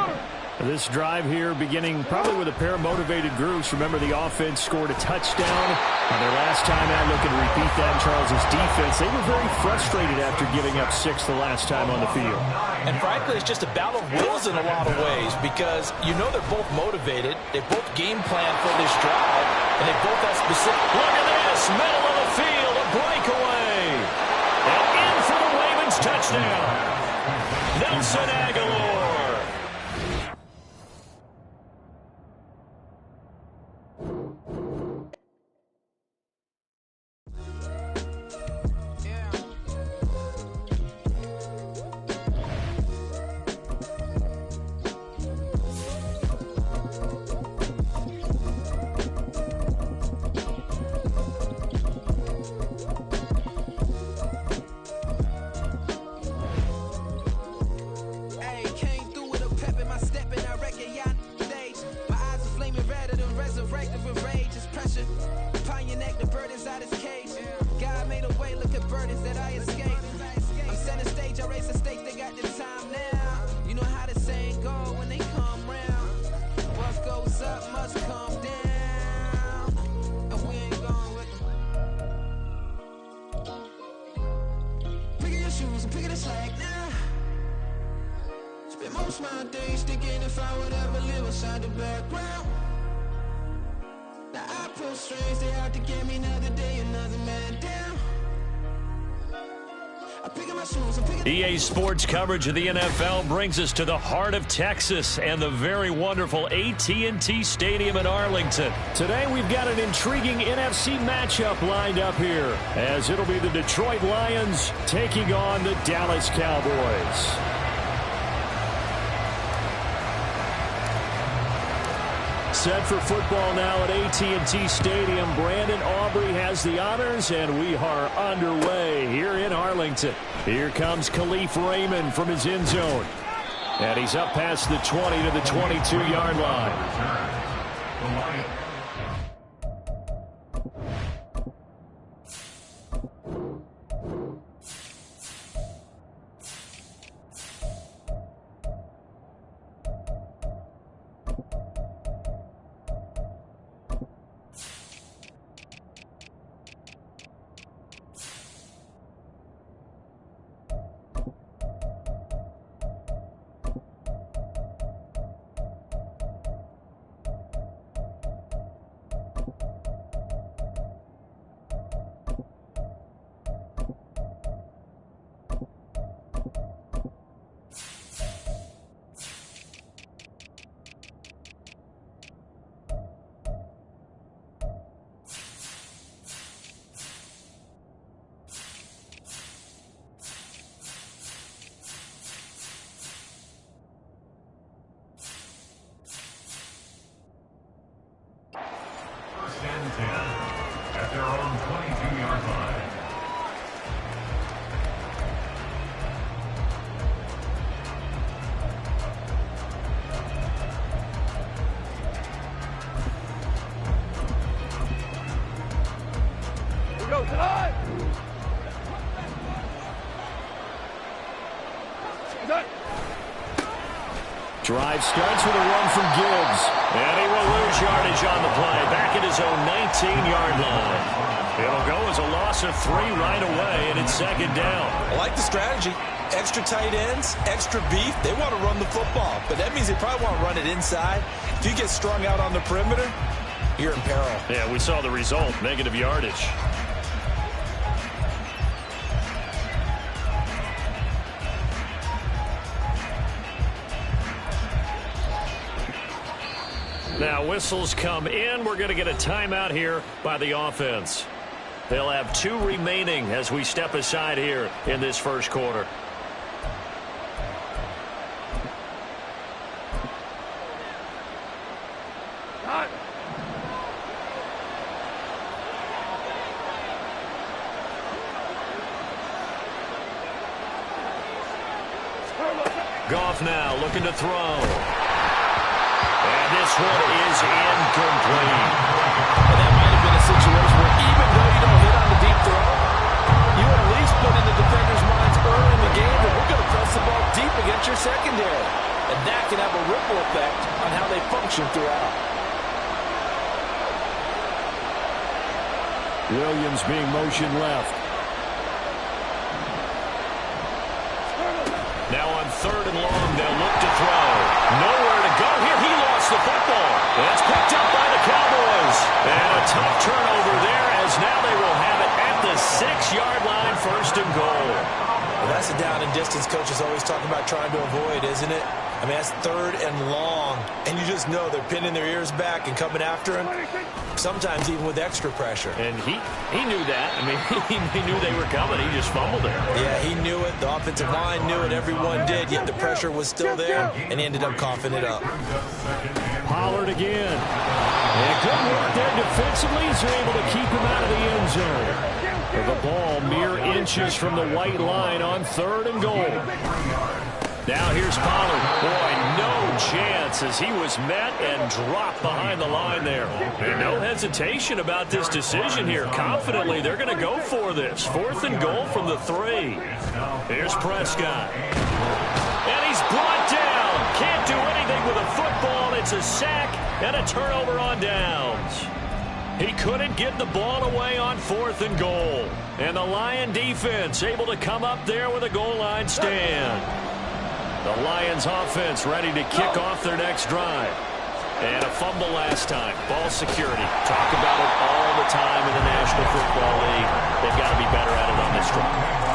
This drive here beginning probably with a pair of motivated groups. Remember, the offense scored a touchdown on their last time out. Looking to repeat that in Charles's defense. They were very frustrated after giving up 6 the last time on the field. And frankly, it's just a battle of wills in a lot of ways because you know they're both motivated. They both game plan for this drive, and they both have specific. Look at this, middle of the field, a breakaway. And in for the Ravens touchdown. Nelson Aguilar. Hey, shoes, I'm picking the slack now. Spend most of my days thinking if I would ever live inside the background. Now I pull strings, they out to get me another day, another man down. EA Sports coverage of the NFL brings us to the heart of Texas and the very wonderful AT&T Stadium in Arlington. Today we've got an intriguing NFC matchup lined up here, as it'll be the Detroit Lions taking on the Dallas Cowboys. Set for football now at AT&T Stadium. Brandon Aubrey has the honors, and we are underway here in Arlington. Here comes Khalif Raymond from his end zone. And he's up past the 20 to the 22-yard line. At their own 22-yard line. Here we go, tonight! Drive starts with a run from Gibbs. And he will lose yardage on the play. Back at his own 19-yard line. It'll go as a loss of 3 right away, and it's second down. I like the strategy. Extra tight ends, extra beef. They want to run the football, but that means they probably want to run it inside. If you get strung out on the perimeter, you're in peril. Yeah, we saw the result, negative yardage. Now whistles come in. We're going to get a timeout here by the offense. They'll have 2 remaining as we step aside here in this first quarter. Goff now looking to throw. And this one is incomplete. And that might have been a situation where even though you don't hit on the deep throw, you at least put in the defender's minds early in the game that we're going to press the ball deep against your secondary. And that can have a ripple effect on how they function throughout. Williams being motion left. Now on 3rd and long, they'll look to throw. Nowhere to go here. He lost the football. That's picked up by the Cowboys. And a tough turnover there, as now they will have it at the 6-yard line, 1st and goal. Well, that's a down and distance coaches always talk about trying to avoid, isn't it? I mean, that's 3rd and long, and you just know they're pinning their ears back and coming after him, sometimes even with extra pressure. And he knew that. I mean, he knew they were coming. He just fumbled it. Yeah, he knew it. The offensive line knew it. Everyone did, yet the pressure was still there, and he ended up coughing it up. Pollard again. And good work there defensively as they're able to keep him out of the end zone. The ball mere inches from the white line on 3rd and goal. Now here's Pollard. Boy, no chance as he was met and dropped behind the line there. And no hesitation about this decision here. Confidently, they're going to go for this. 4th and goal from the 3. Here's Prescott. And he's brought down. Can't do anything with a football. It's a sack and a turnover on downs. He couldn't get the ball away on 4th and goal. And the Lion defense able to come up there with a goal line stand. The Lions offense ready to kick off their next drive. And a fumble last time. Ball security. Talk about it all the time in the National Football League. They've got to be better at it on this drive.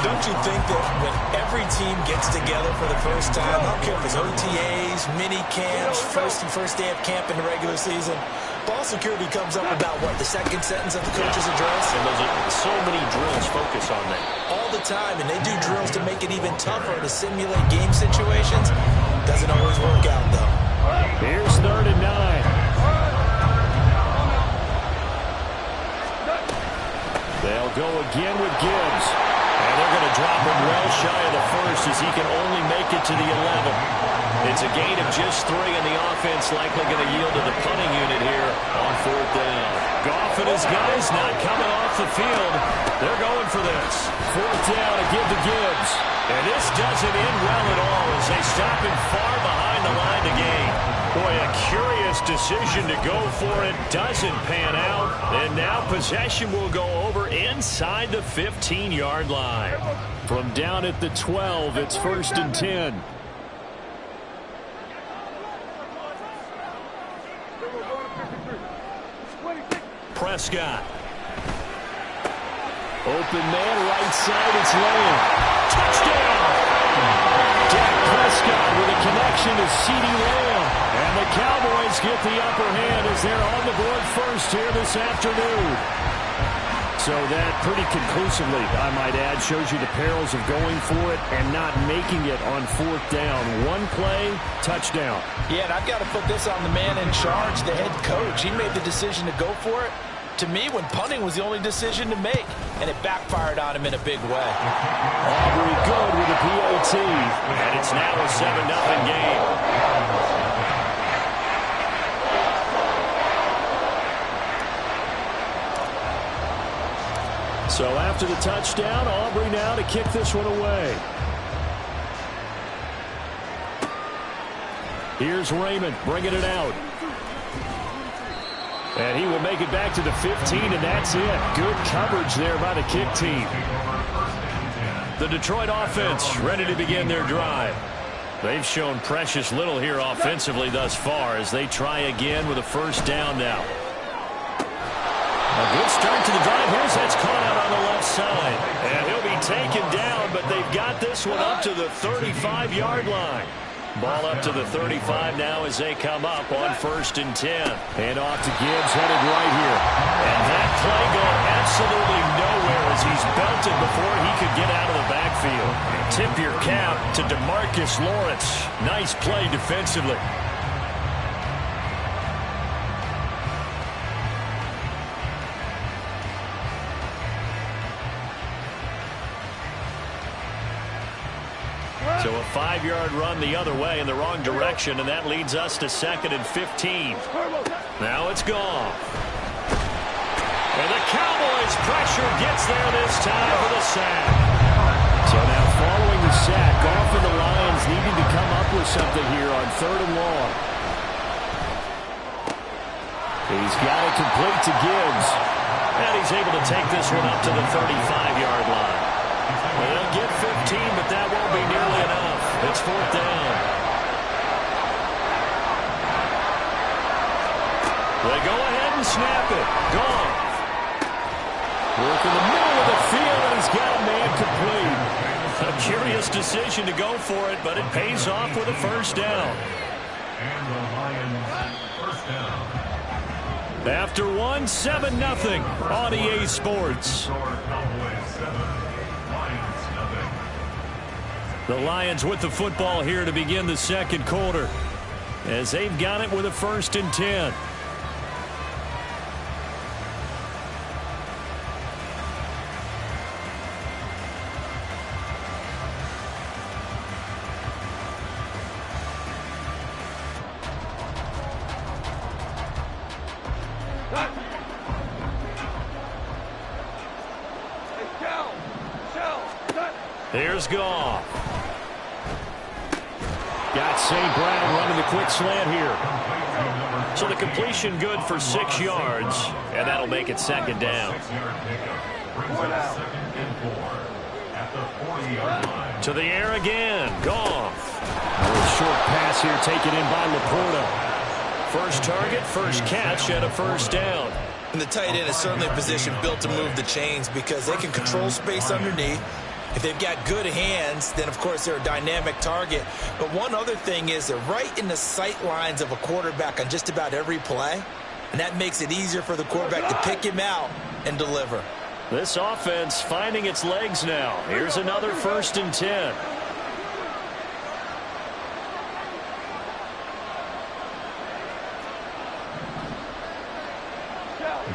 Don't you think that when every team gets together for the first time, I don't care if it's OTAs, mini camps, first day of camp in the regular season, ball security comes up about, what, the second sentence of the coach's address? And so many drills focus on that. All the time, and they do drills to make it even tougher to simulate game situations. Doesn't always work out, though. Here's 3rd and 9. They'll go again with Gibbs. And they're going to drop him well shy of the first as he can only make it to the 11. It's a gain of just 3, and the offense likely going to yield to the punting unit here on 4th down. Goff and his guys not coming off the field. They're going for this. 4th down to give to Gibbs. And this doesn't end well at all as they stop him far behind the line to gain. Boy, a curious decision to go for it. Doesn't pan out. And now possession will go over inside the 15-yard line. From down at the 12, it's 1st and 10. Prescott. Open man, right side, it's Lamb. Touchdown! Dak Prescott with a connection to CeeDee Lamb. And the Cowboys get the upper hand as they're on the board first here this afternoon. So that pretty conclusively, I might add, shows you the perils of going for it and not making it on 4th down. One play, touchdown. Yeah, and I've got to put this on the man in charge, the head coach. He made the decision to go for it. To me, when punting was the only decision to make, and it backfired on him in a big way. Aubrey good with a PAT, and it's now a 7-0 game. So after the touchdown, Aubrey now to kick this one away. Here's Raymond bringing it out. And he will make it back to the 15, and that's it. Good coverage there by the kick team. The Detroit offense ready to begin their drive. They've shown precious little here offensively thus far as they try again with a 1st down now. A good start to the drive. Here's that's caught out on the left side. And he'll be taken down, but they've got this one up to the 35-yard line. Ball up to the 35 now as they come up on 1st and 10. And off to Gibbs, headed right here. And that play going absolutely nowhere as he's belted before he could get out of the backfield. Tip your cap to DeMarcus Lawrence. Nice play defensively. So a 5-yard run the other way in the wrong direction, and that leads us to 2nd and 15. Now it's gone. And the Cowboys' pressure gets there this time for the sack. So now following the sack, Goff and the Lions needing to come up with something here on 3rd and long. He's got it complete to Gibbs. And he's able to take this one up to the 35-yard line. They'll get 15, but that won't be nearly enough. It's 4th down. They go ahead and snap it. Gone. Work in the middle of the field, and he's got a man complete. A curious decision to go for it, but it pays off with a 1st down. And the Lions, 1st down. After 7-0 on EA Sports. The Lions with the football here to begin the 2nd quarter as they've got it with a 1st and 10. Here's Goff. Got St. Brown running the quick slant here. So the completion good for 6 yards, and that'll make it second down. 6-yard pickup brings up 2nd and 4 at the 40-yard line. To the air again. Goff. A short pass here taken in by Laporta. First target, first catch, and a first down. And the tight end is certainly a position built to move the chains because they can control space underneath. If they've got good hands, then, of course, they're a dynamic target. But one other thing is they're right in the sight lines of a quarterback on just about every play. And that makes it easier for the quarterback to pick him out and deliver. This offense finding its legs now. Here's another 1st and 10.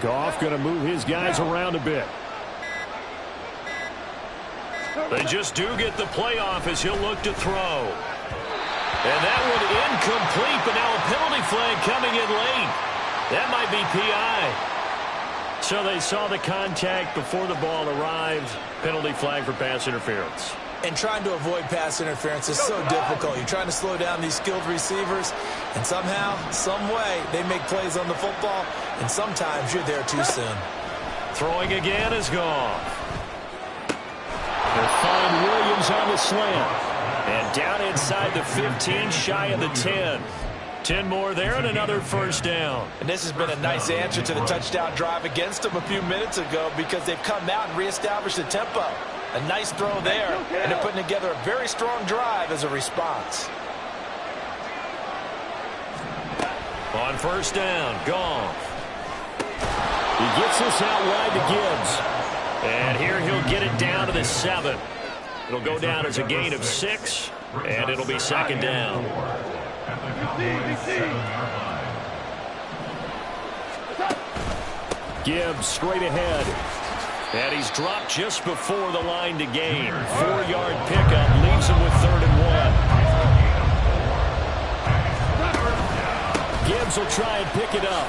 Goff going to move his guys around a bit. They just do get the playoff as he'll look to throw. And that one incomplete, but now a penalty flag coming in late. That might be PI. So they saw the contact before the ball arrived. Penalty flag for pass interference. And trying to avoid pass interference is so difficult. You're trying to slow down these skilled receivers, and somehow, some way, they make plays on the football, and sometimes you're there too soon. Throwing again is Goff. They'll find Williams on the slant. And down inside the 15, shy of the 10. 10 more there and another first down. And this has been a nice answer to the touchdown drive against them a few minutes ago because they've come out and reestablished the tempo. A nice throw there, and they're putting together a very strong drive as a response. On first down, Goff. He gets this out wide to Gibbs. And here he'll get it down to the 7. It'll go down as a gain of 6, and it'll be second down. Gibbs straight ahead. And he's dropped just before the line to gain. 4-yard pickup leaves him with 3rd and 1. Gibbs will try and pick it up.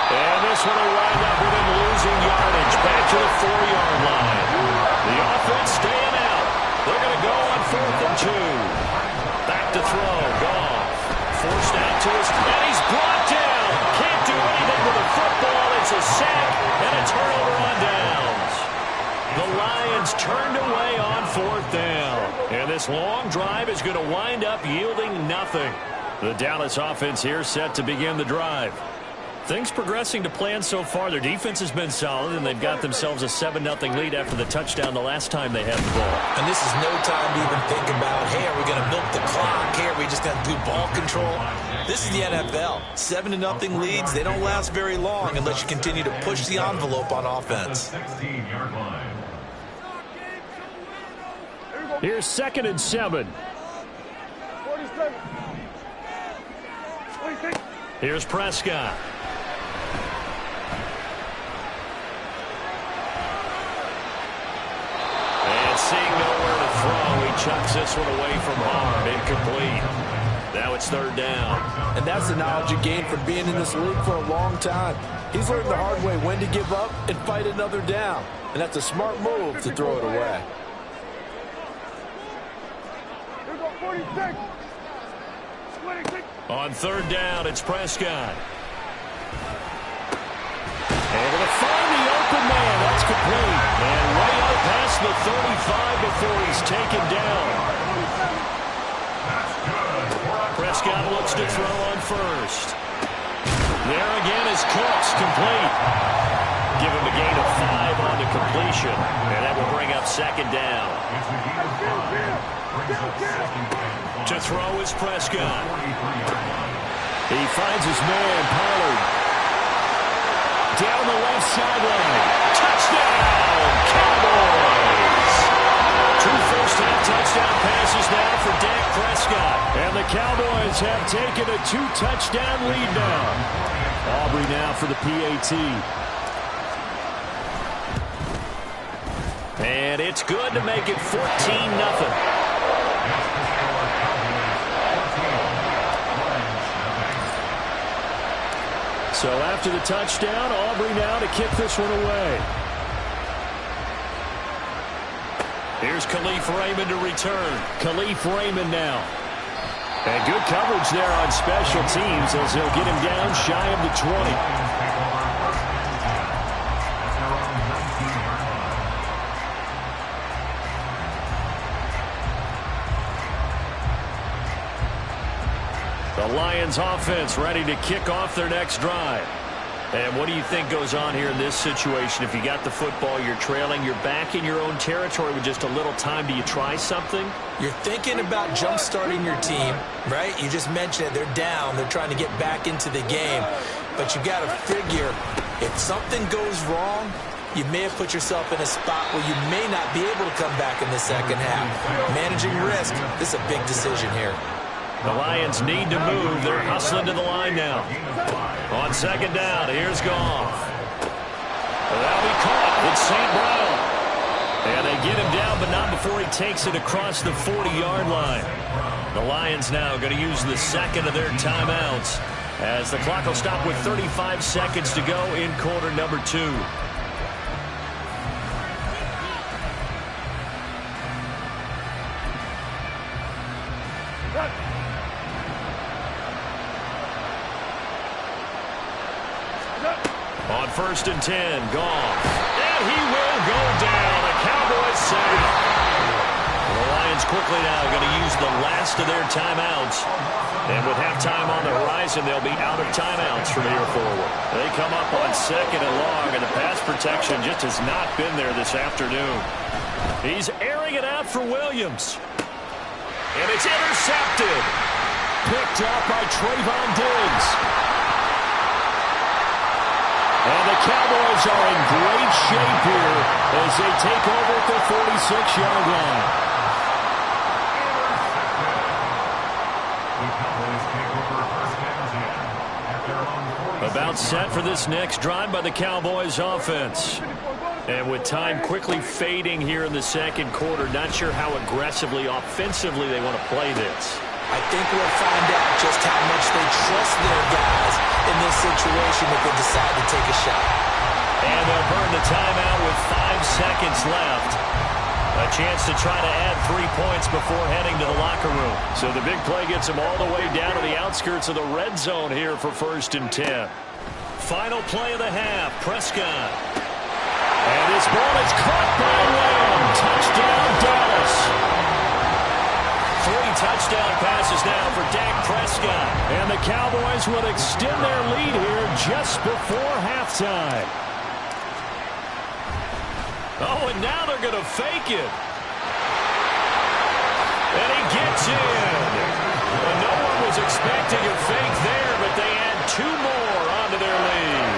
And this one will wind up with him losing yardage back to the 4-yard line. The offense staying out. They're going to go on 4th and 2. Back to throw. Goff. Forced out to his, and he's brought down. Can't do anything with the football. It's a sack and a turnover on downs. The Lions turned away on 4th down. And this long drive is going to wind up yielding nothing. The Dallas offense here set to begin the drive. Things progressing to plan so far. Their defense has been solid, and they've got themselves a 7-0 lead after the touchdown the last time they had the ball. And this is no time to even think about, hey, are we going to milk the clock? Hey, are we just going to do ball control? This is the NFL. 7-0 leads, they don't last very long unless you continue to push the envelope on offense. Here's 2nd and 7. Here's Prescott. And seeing nowhere to throw, he chucks this one away from harm. Incomplete. Now it's 3rd down. And that's the knowledge you gain from being in this league for a long time. He's learned the hard way when to give up and fight another down. And that's a smart move to throw it away. Here we go, 46. On 3rd down, it's Prescott. Able to find the open man. That's complete. And way out past the 35 before he's taken down. Prescott looks to throw on 1st. There again is Cooks, complete. Give him a gain of 5 on the completion. And that will bring up 2nd down. To throw is Prescott. He finds his man, Pollard. Down the left sideline. Touchdown, Cowboys! 2 first-half touchdown passes now for Dak Prescott. And the Cowboys have taken a 2-touchdown lead now. Aubrey now for the PAT. And it's good to make it 14-0. So after the touchdown, Aubrey now to kick this one away. Here's Khalif Raymond to return. Khalif Raymond now. And good coverage there on special teams as he'll get him down shy of the 20. The Lions offense ready to kick off their next drive. And what do you think goes on here in this situation? If you got the football, you're trailing, you're back in your own territory with just a little time. Do you try something? You're thinking about jump-starting your team, right? You just mentioned it. They're down. They're trying to get back into the game. But you got to figure if something goes wrong, you may have put yourself in a spot where you may not be able to come back in the second half. Managing risk, this is a big decision here. The Lions need to move. They're hustling to the line now. On second down, here's Goff. That'll be caught. It's St. Brown. And they get him down, but not before he takes it across the 40-yard line. The Lions now going to use the second of their timeouts as the clock will stop with 35 seconds to go in quarter number 2. On 1st and 10, Goff. And he will go down. A Cowboys sack. The Lions quickly now going to use the last of their timeouts. And with halftime on the horizon, they'll be out of timeouts from here forward. They come up on 2nd and long, and the pass protection just has not been there this afternoon. He's airing it out for Williams. And it's intercepted. Picked up by Trayvon Diggs. And the Cowboys are in great shape here as they take over at the 46-yard line. About set for this next drive by the Cowboys offense. And with time quickly fading here in the second quarter, not sure how aggressively, offensively they want to play this. I think we'll find out just how much they trust their guys in this situation if they decide to take a shot. And they'll burn the timeout with 5 seconds left. A chance to try to add 3 points before heading to the locker room. So the big play gets them all the way down to the outskirts of the red zone here for 1st and 10. Final play of the half, Prescott. And this ball is caught by Lamb. Touchdown, Dallas. 3 touchdown passes now for Dak Prescott. And the Cowboys will extend their lead here just before halftime. Oh, and now they're going to fake it. And he gets in. And no one was expecting a fake there, but they add 2 more onto their lead.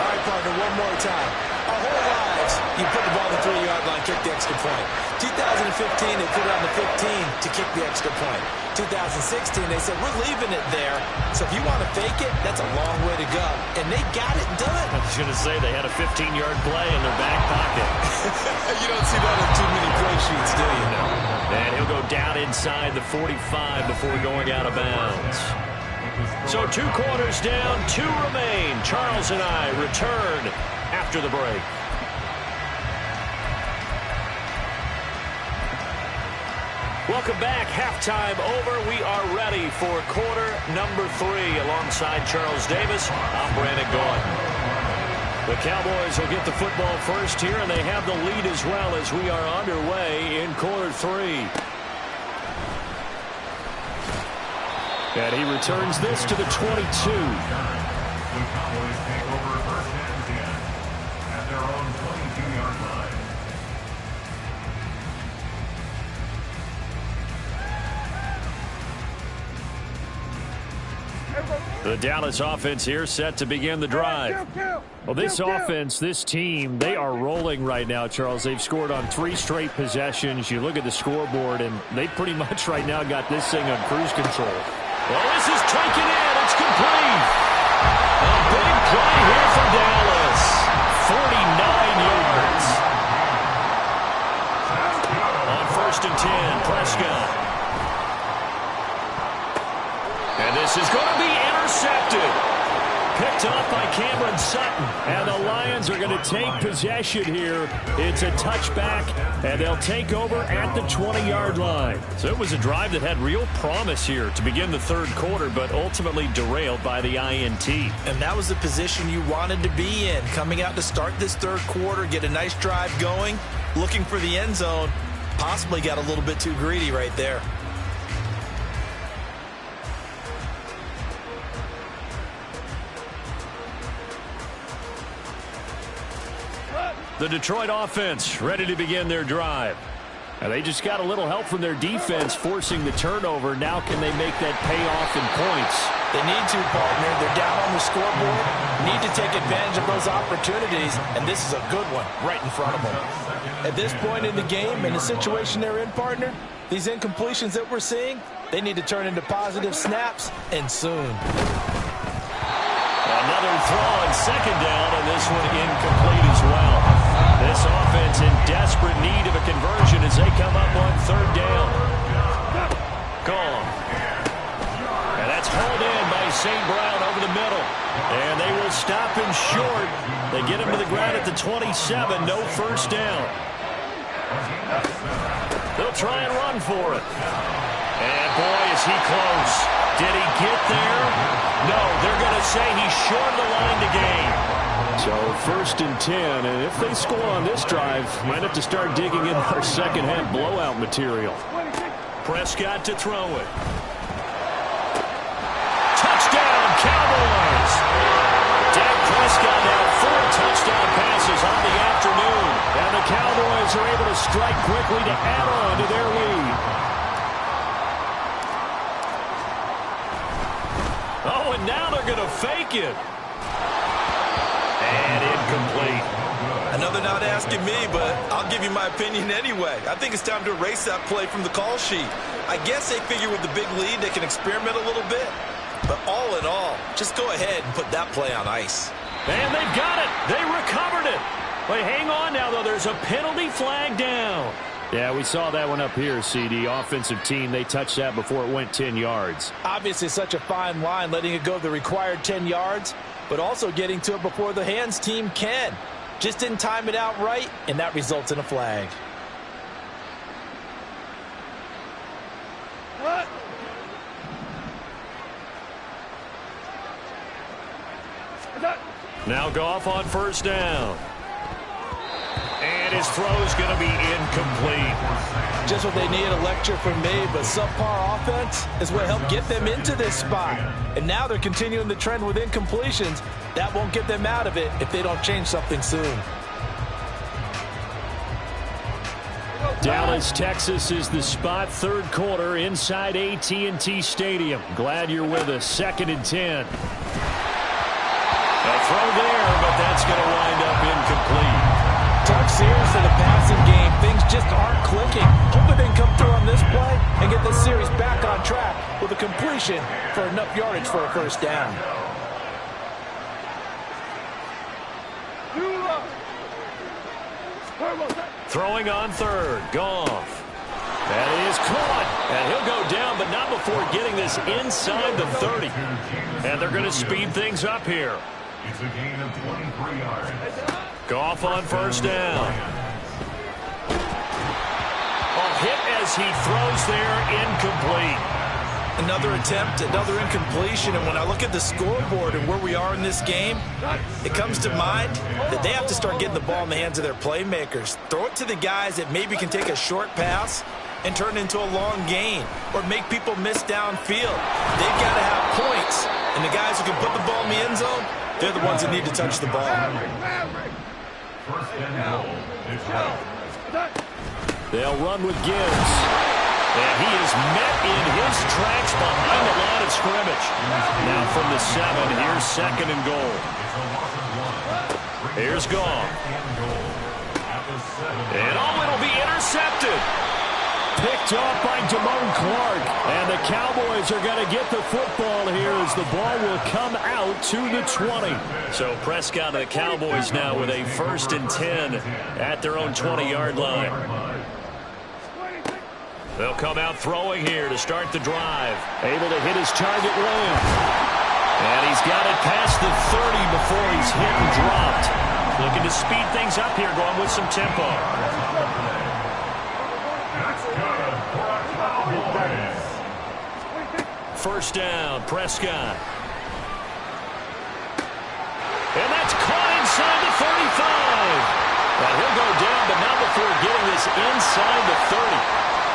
All right, partner, one more time. Our whole lives, you put the ball on the 3-yard line, kick the extra point. 2015, they put it on the 15 to kick the extra point. 2016, they said, we're leaving it there. So if you want to fake it, that's a long way to go. And they got it done. I was going to say they had a 15-yard play in their back pocket. You don't see that in too many play sheets, do you? No. And he'll go down inside the 45 before going out of bounds. So 2 quarters down, 2 remain. Charles and I return after the break. Welcome back. Halftime over. We are ready for quarter number 3 alongside Charles Davis. I'm Brandon Gaudin. The Cowboys will get the football first here, and they have the lead as well as we are underway in quarter 3. And he returns this to the 22. The Cowboys take over 1st and 10 at their own 22-yard line. The Dallas offense here set to begin the drive. Well, this offense, this team, they are rolling right now, Charles. They've scored on 3 straight possessions. You look at the scoreboard, and they pretty much right now got this thing on cruise control. Well, this is taken in. It's complete. A big play here for Dallas. 49 yards. On 1st and 10, Prescott. And this is going to be intercepted. Picked off by Cameron Sutton. And the Lions are going to take possession here. It's a touchback, and they'll take over at the 20-yard line. So it was a drive that had real promise here to begin the third quarter, but ultimately derailed by the INT. And that was the position you wanted to be in. Coming out to start this third quarter, get a nice drive going, looking for the end zone. Possibly got a little bit too greedy right there. The Detroit offense ready to begin their drive. And they just got a little help from their defense forcing the turnover. Now can they make that pay off in points? They need to, partner. They're down on the scoreboard. Need to take advantage of those opportunities, and this is a good one right in front of them. At this point in the game, in the situation they're in, partner, these incompletions that we're seeing, they need to turn into positive snaps, and soon. Another throw on second down, and this one incomplete as well. This offense in desperate need of a conversion as they come up on third down. Gone. And that's hauled in by St. Brown over the middle. And they will stop him short. They get him to the ground at the 27. No first down. They'll try and run for it. And boy, is he close. Did he get there? No, they're going to say he's short of the line to gain. So 1st and 10, and if they score on this drive, might have to start digging in our second half blowout material. Prescott to throw it. Touchdown, Cowboys! Dak Prescott now 4 touchdown passes on the afternoon, and the Cowboys are able to strike quickly to add on to their lead. Oh, and now they're going to fake it. And incomplete. Another not asking me, but I'll give you my opinion anyway. I think it's time to erase that play from the call sheet. I guess they figure with the big lead they can experiment a little bit. But all in all, just go ahead and put that play on ice. And they've got it. They recovered it. But hang on now, though. There's a penalty flag down. Yeah, we saw that one up here, CD. Offensive team, they touched that before it went 10 yards. Obviously such a fine line, letting it go the required 10 yards, but also getting to it before the hands team can. Just didn't time it out right, and that results in a flag. Now Goff on first down. And his throw's going to be incomplete. Just what they need, a lecture from me, but subpar offense is what helped get them into this spot. And now they're continuing the trend with incompletions. That won't get them out of it if they don't change something soon. Dallas, Texas is the spot. Third quarter inside AT&T Stadium. Glad you're with us. 2nd and 10. A throw there, but that's going to wind up incomplete. Tough series for the passing game. Things just aren't clicking. Hoping they can come through on this play and get this series back on track with a completion for enough yardage for a first down. Throwing on third. Goff. That is caught. And he'll go down, but not before getting this inside the 30. And they're going to speed things up here. It's a gain of 23 yards. Goff on first down. Oh, hit as he throws there, incomplete. Another attempt, another incompletion, and when I look at the scoreboard and where we are in this game, it comes to mind that they have to start getting the ball in the hands of their playmakers. Throw it to the guys that maybe can take a short pass and turn it into a long gain or make people miss downfield. They've got to have points, and the guys who can put the ball in the end zone, they're the ones that need to touch the ball. First and goal. They'll run with Gibbs. And he is met in his tracks behind the line of scrimmage. Now from the 7, here's 2nd and goal. Here's Goff. And it'll be intercepted. Picked off by Damone Clark. And the Cowboys are going to get the football here as the ball will come out to the 20. So Prescott and the Cowboys now with a 1st and 10 at their own 20-yard line. They'll come out throwing here to start the drive. Able to hit his target, Williams. And he's got it past the 30 before he's hit and dropped. Looking to speed things up here, going with some tempo. First down, Prescott. And that's caught inside the 35. Well, he'll go down, but not before getting this inside the 30.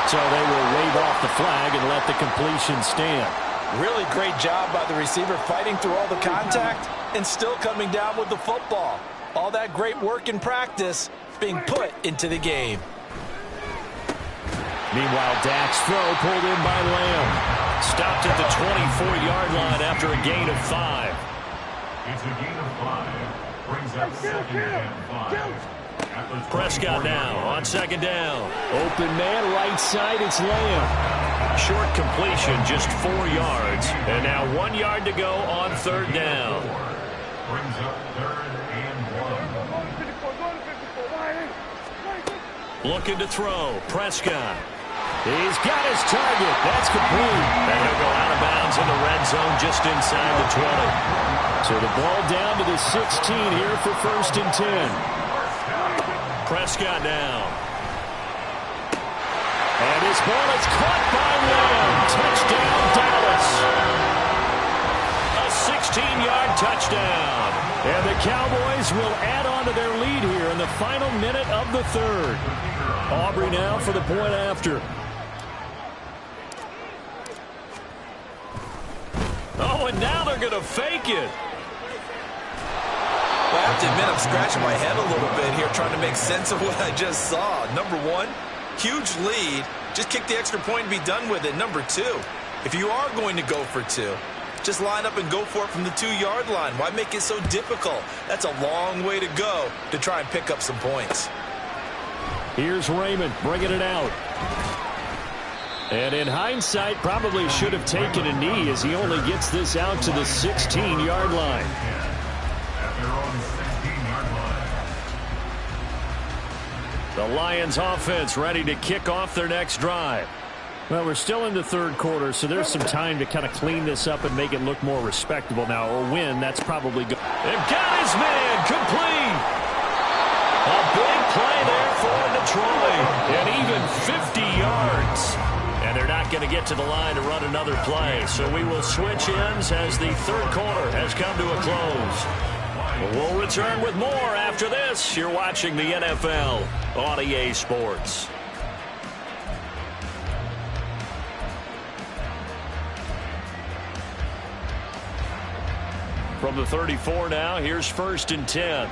So they will wave off the flag and let the completion stand. Really great job by the receiver fighting through all the contact and still coming down with the football. All that great work in practice being put into the game. Meanwhile, Dak's throw pulled in by Lamb. Stopped at the 24-yard line after a gain of 5. It's a gain of 5. Brings up second and 5. Prescott now on second down. Open man, right side, it's Lamb. Short completion, just 4 yards. And now 1 yard to go on third down. Brings up third and 1. Looking to throw, Prescott. He's got his target. That's complete. And he'll go out of bounds in the red zone just inside the 20. So the ball down to the 16 here for first and 10. Prescott now. And his ball is caught by Lamb. Touchdown, Dallas. A 16-yard touchdown. And the Cowboys will add on to their lead here in the final minute of the third. Aubrey now for the point after. Oh, and now they're going to fake it. Well, I have to admit, I'm scratching my head a little bit here trying to make sense of what I just saw. Number one, huge lead. Just kick the extra point and be done with it. Number two, if you are going to go for 2, just line up and go for it from the 2-yard line. Why make it so difficult? That's a long way to go to try and pick up some points. Here's Raymond bringing it out. And in hindsight, probably should have taken a knee as he only gets this out to the 16-yard line. At their own 16-yard line. The Lions offense ready to kick off their next drive. Well, we're still in the third quarter, so there's some time to kind of clean this up and make it look more respectable now. Or win, that's probably good. They've got his man complete. A big play there for Detroit. And even 50 yards. And they're not going to get to the line to run another play. So we will switch ends as the third quarter has come to a close. We'll return with more after this. You're watching the NFL on EA Sports. From the 34 now, here's first and 10.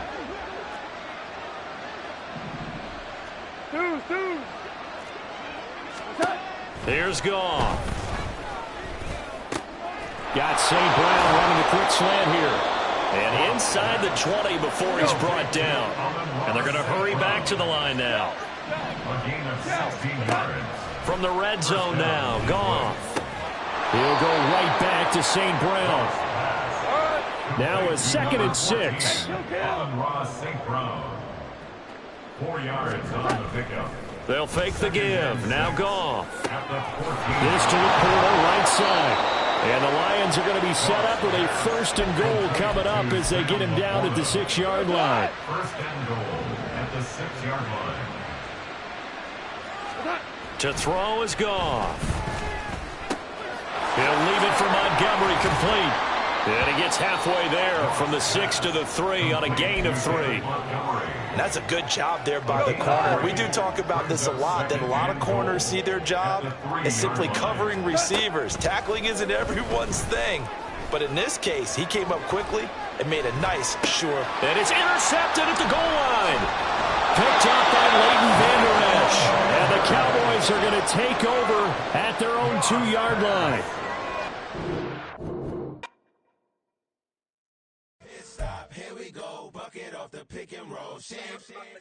Here's Goff. Got St. Brown running a quick slant here. And inside the 20 before he's brought down. And they're going to hurry back to the line now. A gain of 16 yards. From the red zone now, Goff. He'll go right back to St. Brown. Now a second and 6. Ross St. Brown. 4 yards on the pickup. They'll fake the give. Now Goff. At the 14. This to the corner, right side. And the Lions are going to be set up with a first and goal coming up as they get him down at the 6-yard line. First and goal at the 6-yard line. To throw is Goff. He'll leave it for Montgomery complete. And he gets halfway there from the 6 to the 3 on a gain of 3. That's a good job there by the corner. We do talk about this a lot, that a lot of corners see their job as simply covering receivers. Tackling isn't everyone's thing. But in this case, he came up quickly and made a nice, sure. And it's intercepted at the goal line. Picked up by Leighton Vander Esch. And the Cowboys are going to take over at their own 2-yard line. Here we go, bucket off the pick and roll.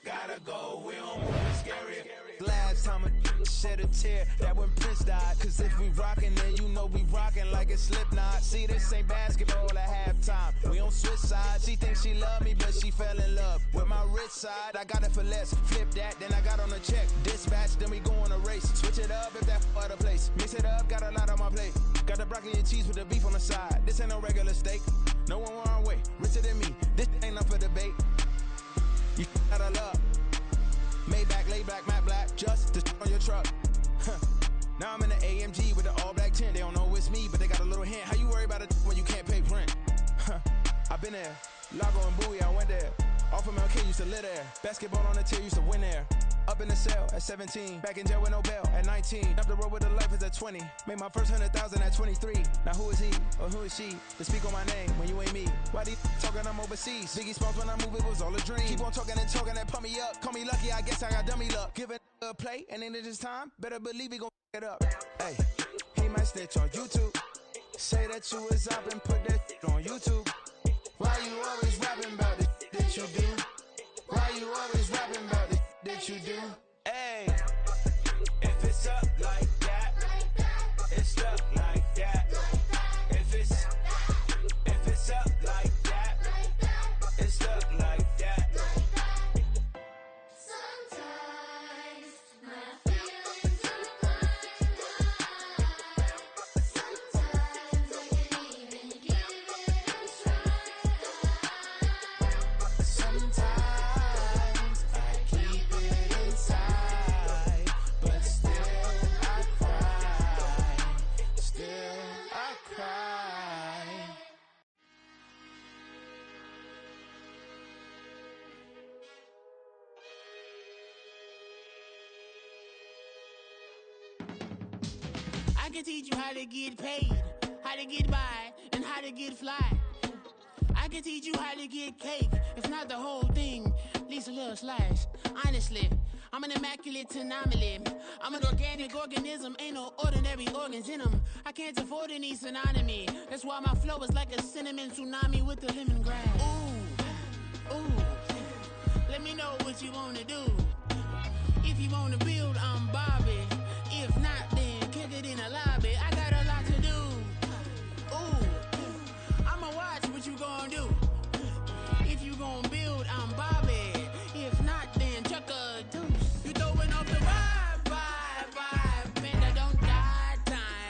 Gotta go, we don't move scary. Last time a shed a tear, that when Prince died. Cause if we rockin', then you know we rockin' like a Slipknot. See, this ain't basketball at halftime. We on switch sides. She thinks she love me, but she fell in love with my rich side. I got it for less, flip that, then I got on a check. Dispatch, then we go on a race. Switch it up if that other place. Mix it up, got a lot on my plate. Got the broccoli and cheese with the beef on the side. This ain't no regular steak. No one wrong way, richer than me. This ain't up for debate. You out of luck. Maybach, lay back, matte black. Just to on your truck. Now I'm in the AMG with the all black tint. They don't know it's me, but they got a little hint. How you worry about it when you can't pay rent? I've been there. Lago and Bowie, I went there. Off of MLK, used to live there. Basketball on the tier, used to win there. Up in the cell at 17. Back in jail with no bail at 19. Up the road with the life is at 20. Made my first 100,000 at 23. Now who is he or who is she to speak on my name when you ain't me? Why they talking I'm overseas? Biggie Smalls when I move, it was all a dream. Keep on talking and pump me up. Call me lucky, I guess I got dummy luck. Give it a play, and then it is time. Better believe he gon' it up. Hey, he might snitch on YouTube. Say that you was up and put that on YouTube. Why you always rapping about the that you do? Why you always rapping about the that you do? Hey, if it's up like that, it's stuck like that. If it's up like that, it's stuck like that. Sometimes my feelings are blind. Sometimes I can't even give it a try. Sometimes I keep it inside, but still I cry. Still I cry. I can teach you how to get paid, how to get by, and how to get fly. I can teach you how to get cake, if not the whole thing, at least a little slice. Honestly, I'm an immaculate anomaly. I'm an organic organism, ain't no ordinary organs in them. I can't afford any synonymy. That's why my flow is like a cinnamon tsunami with the lemongrass.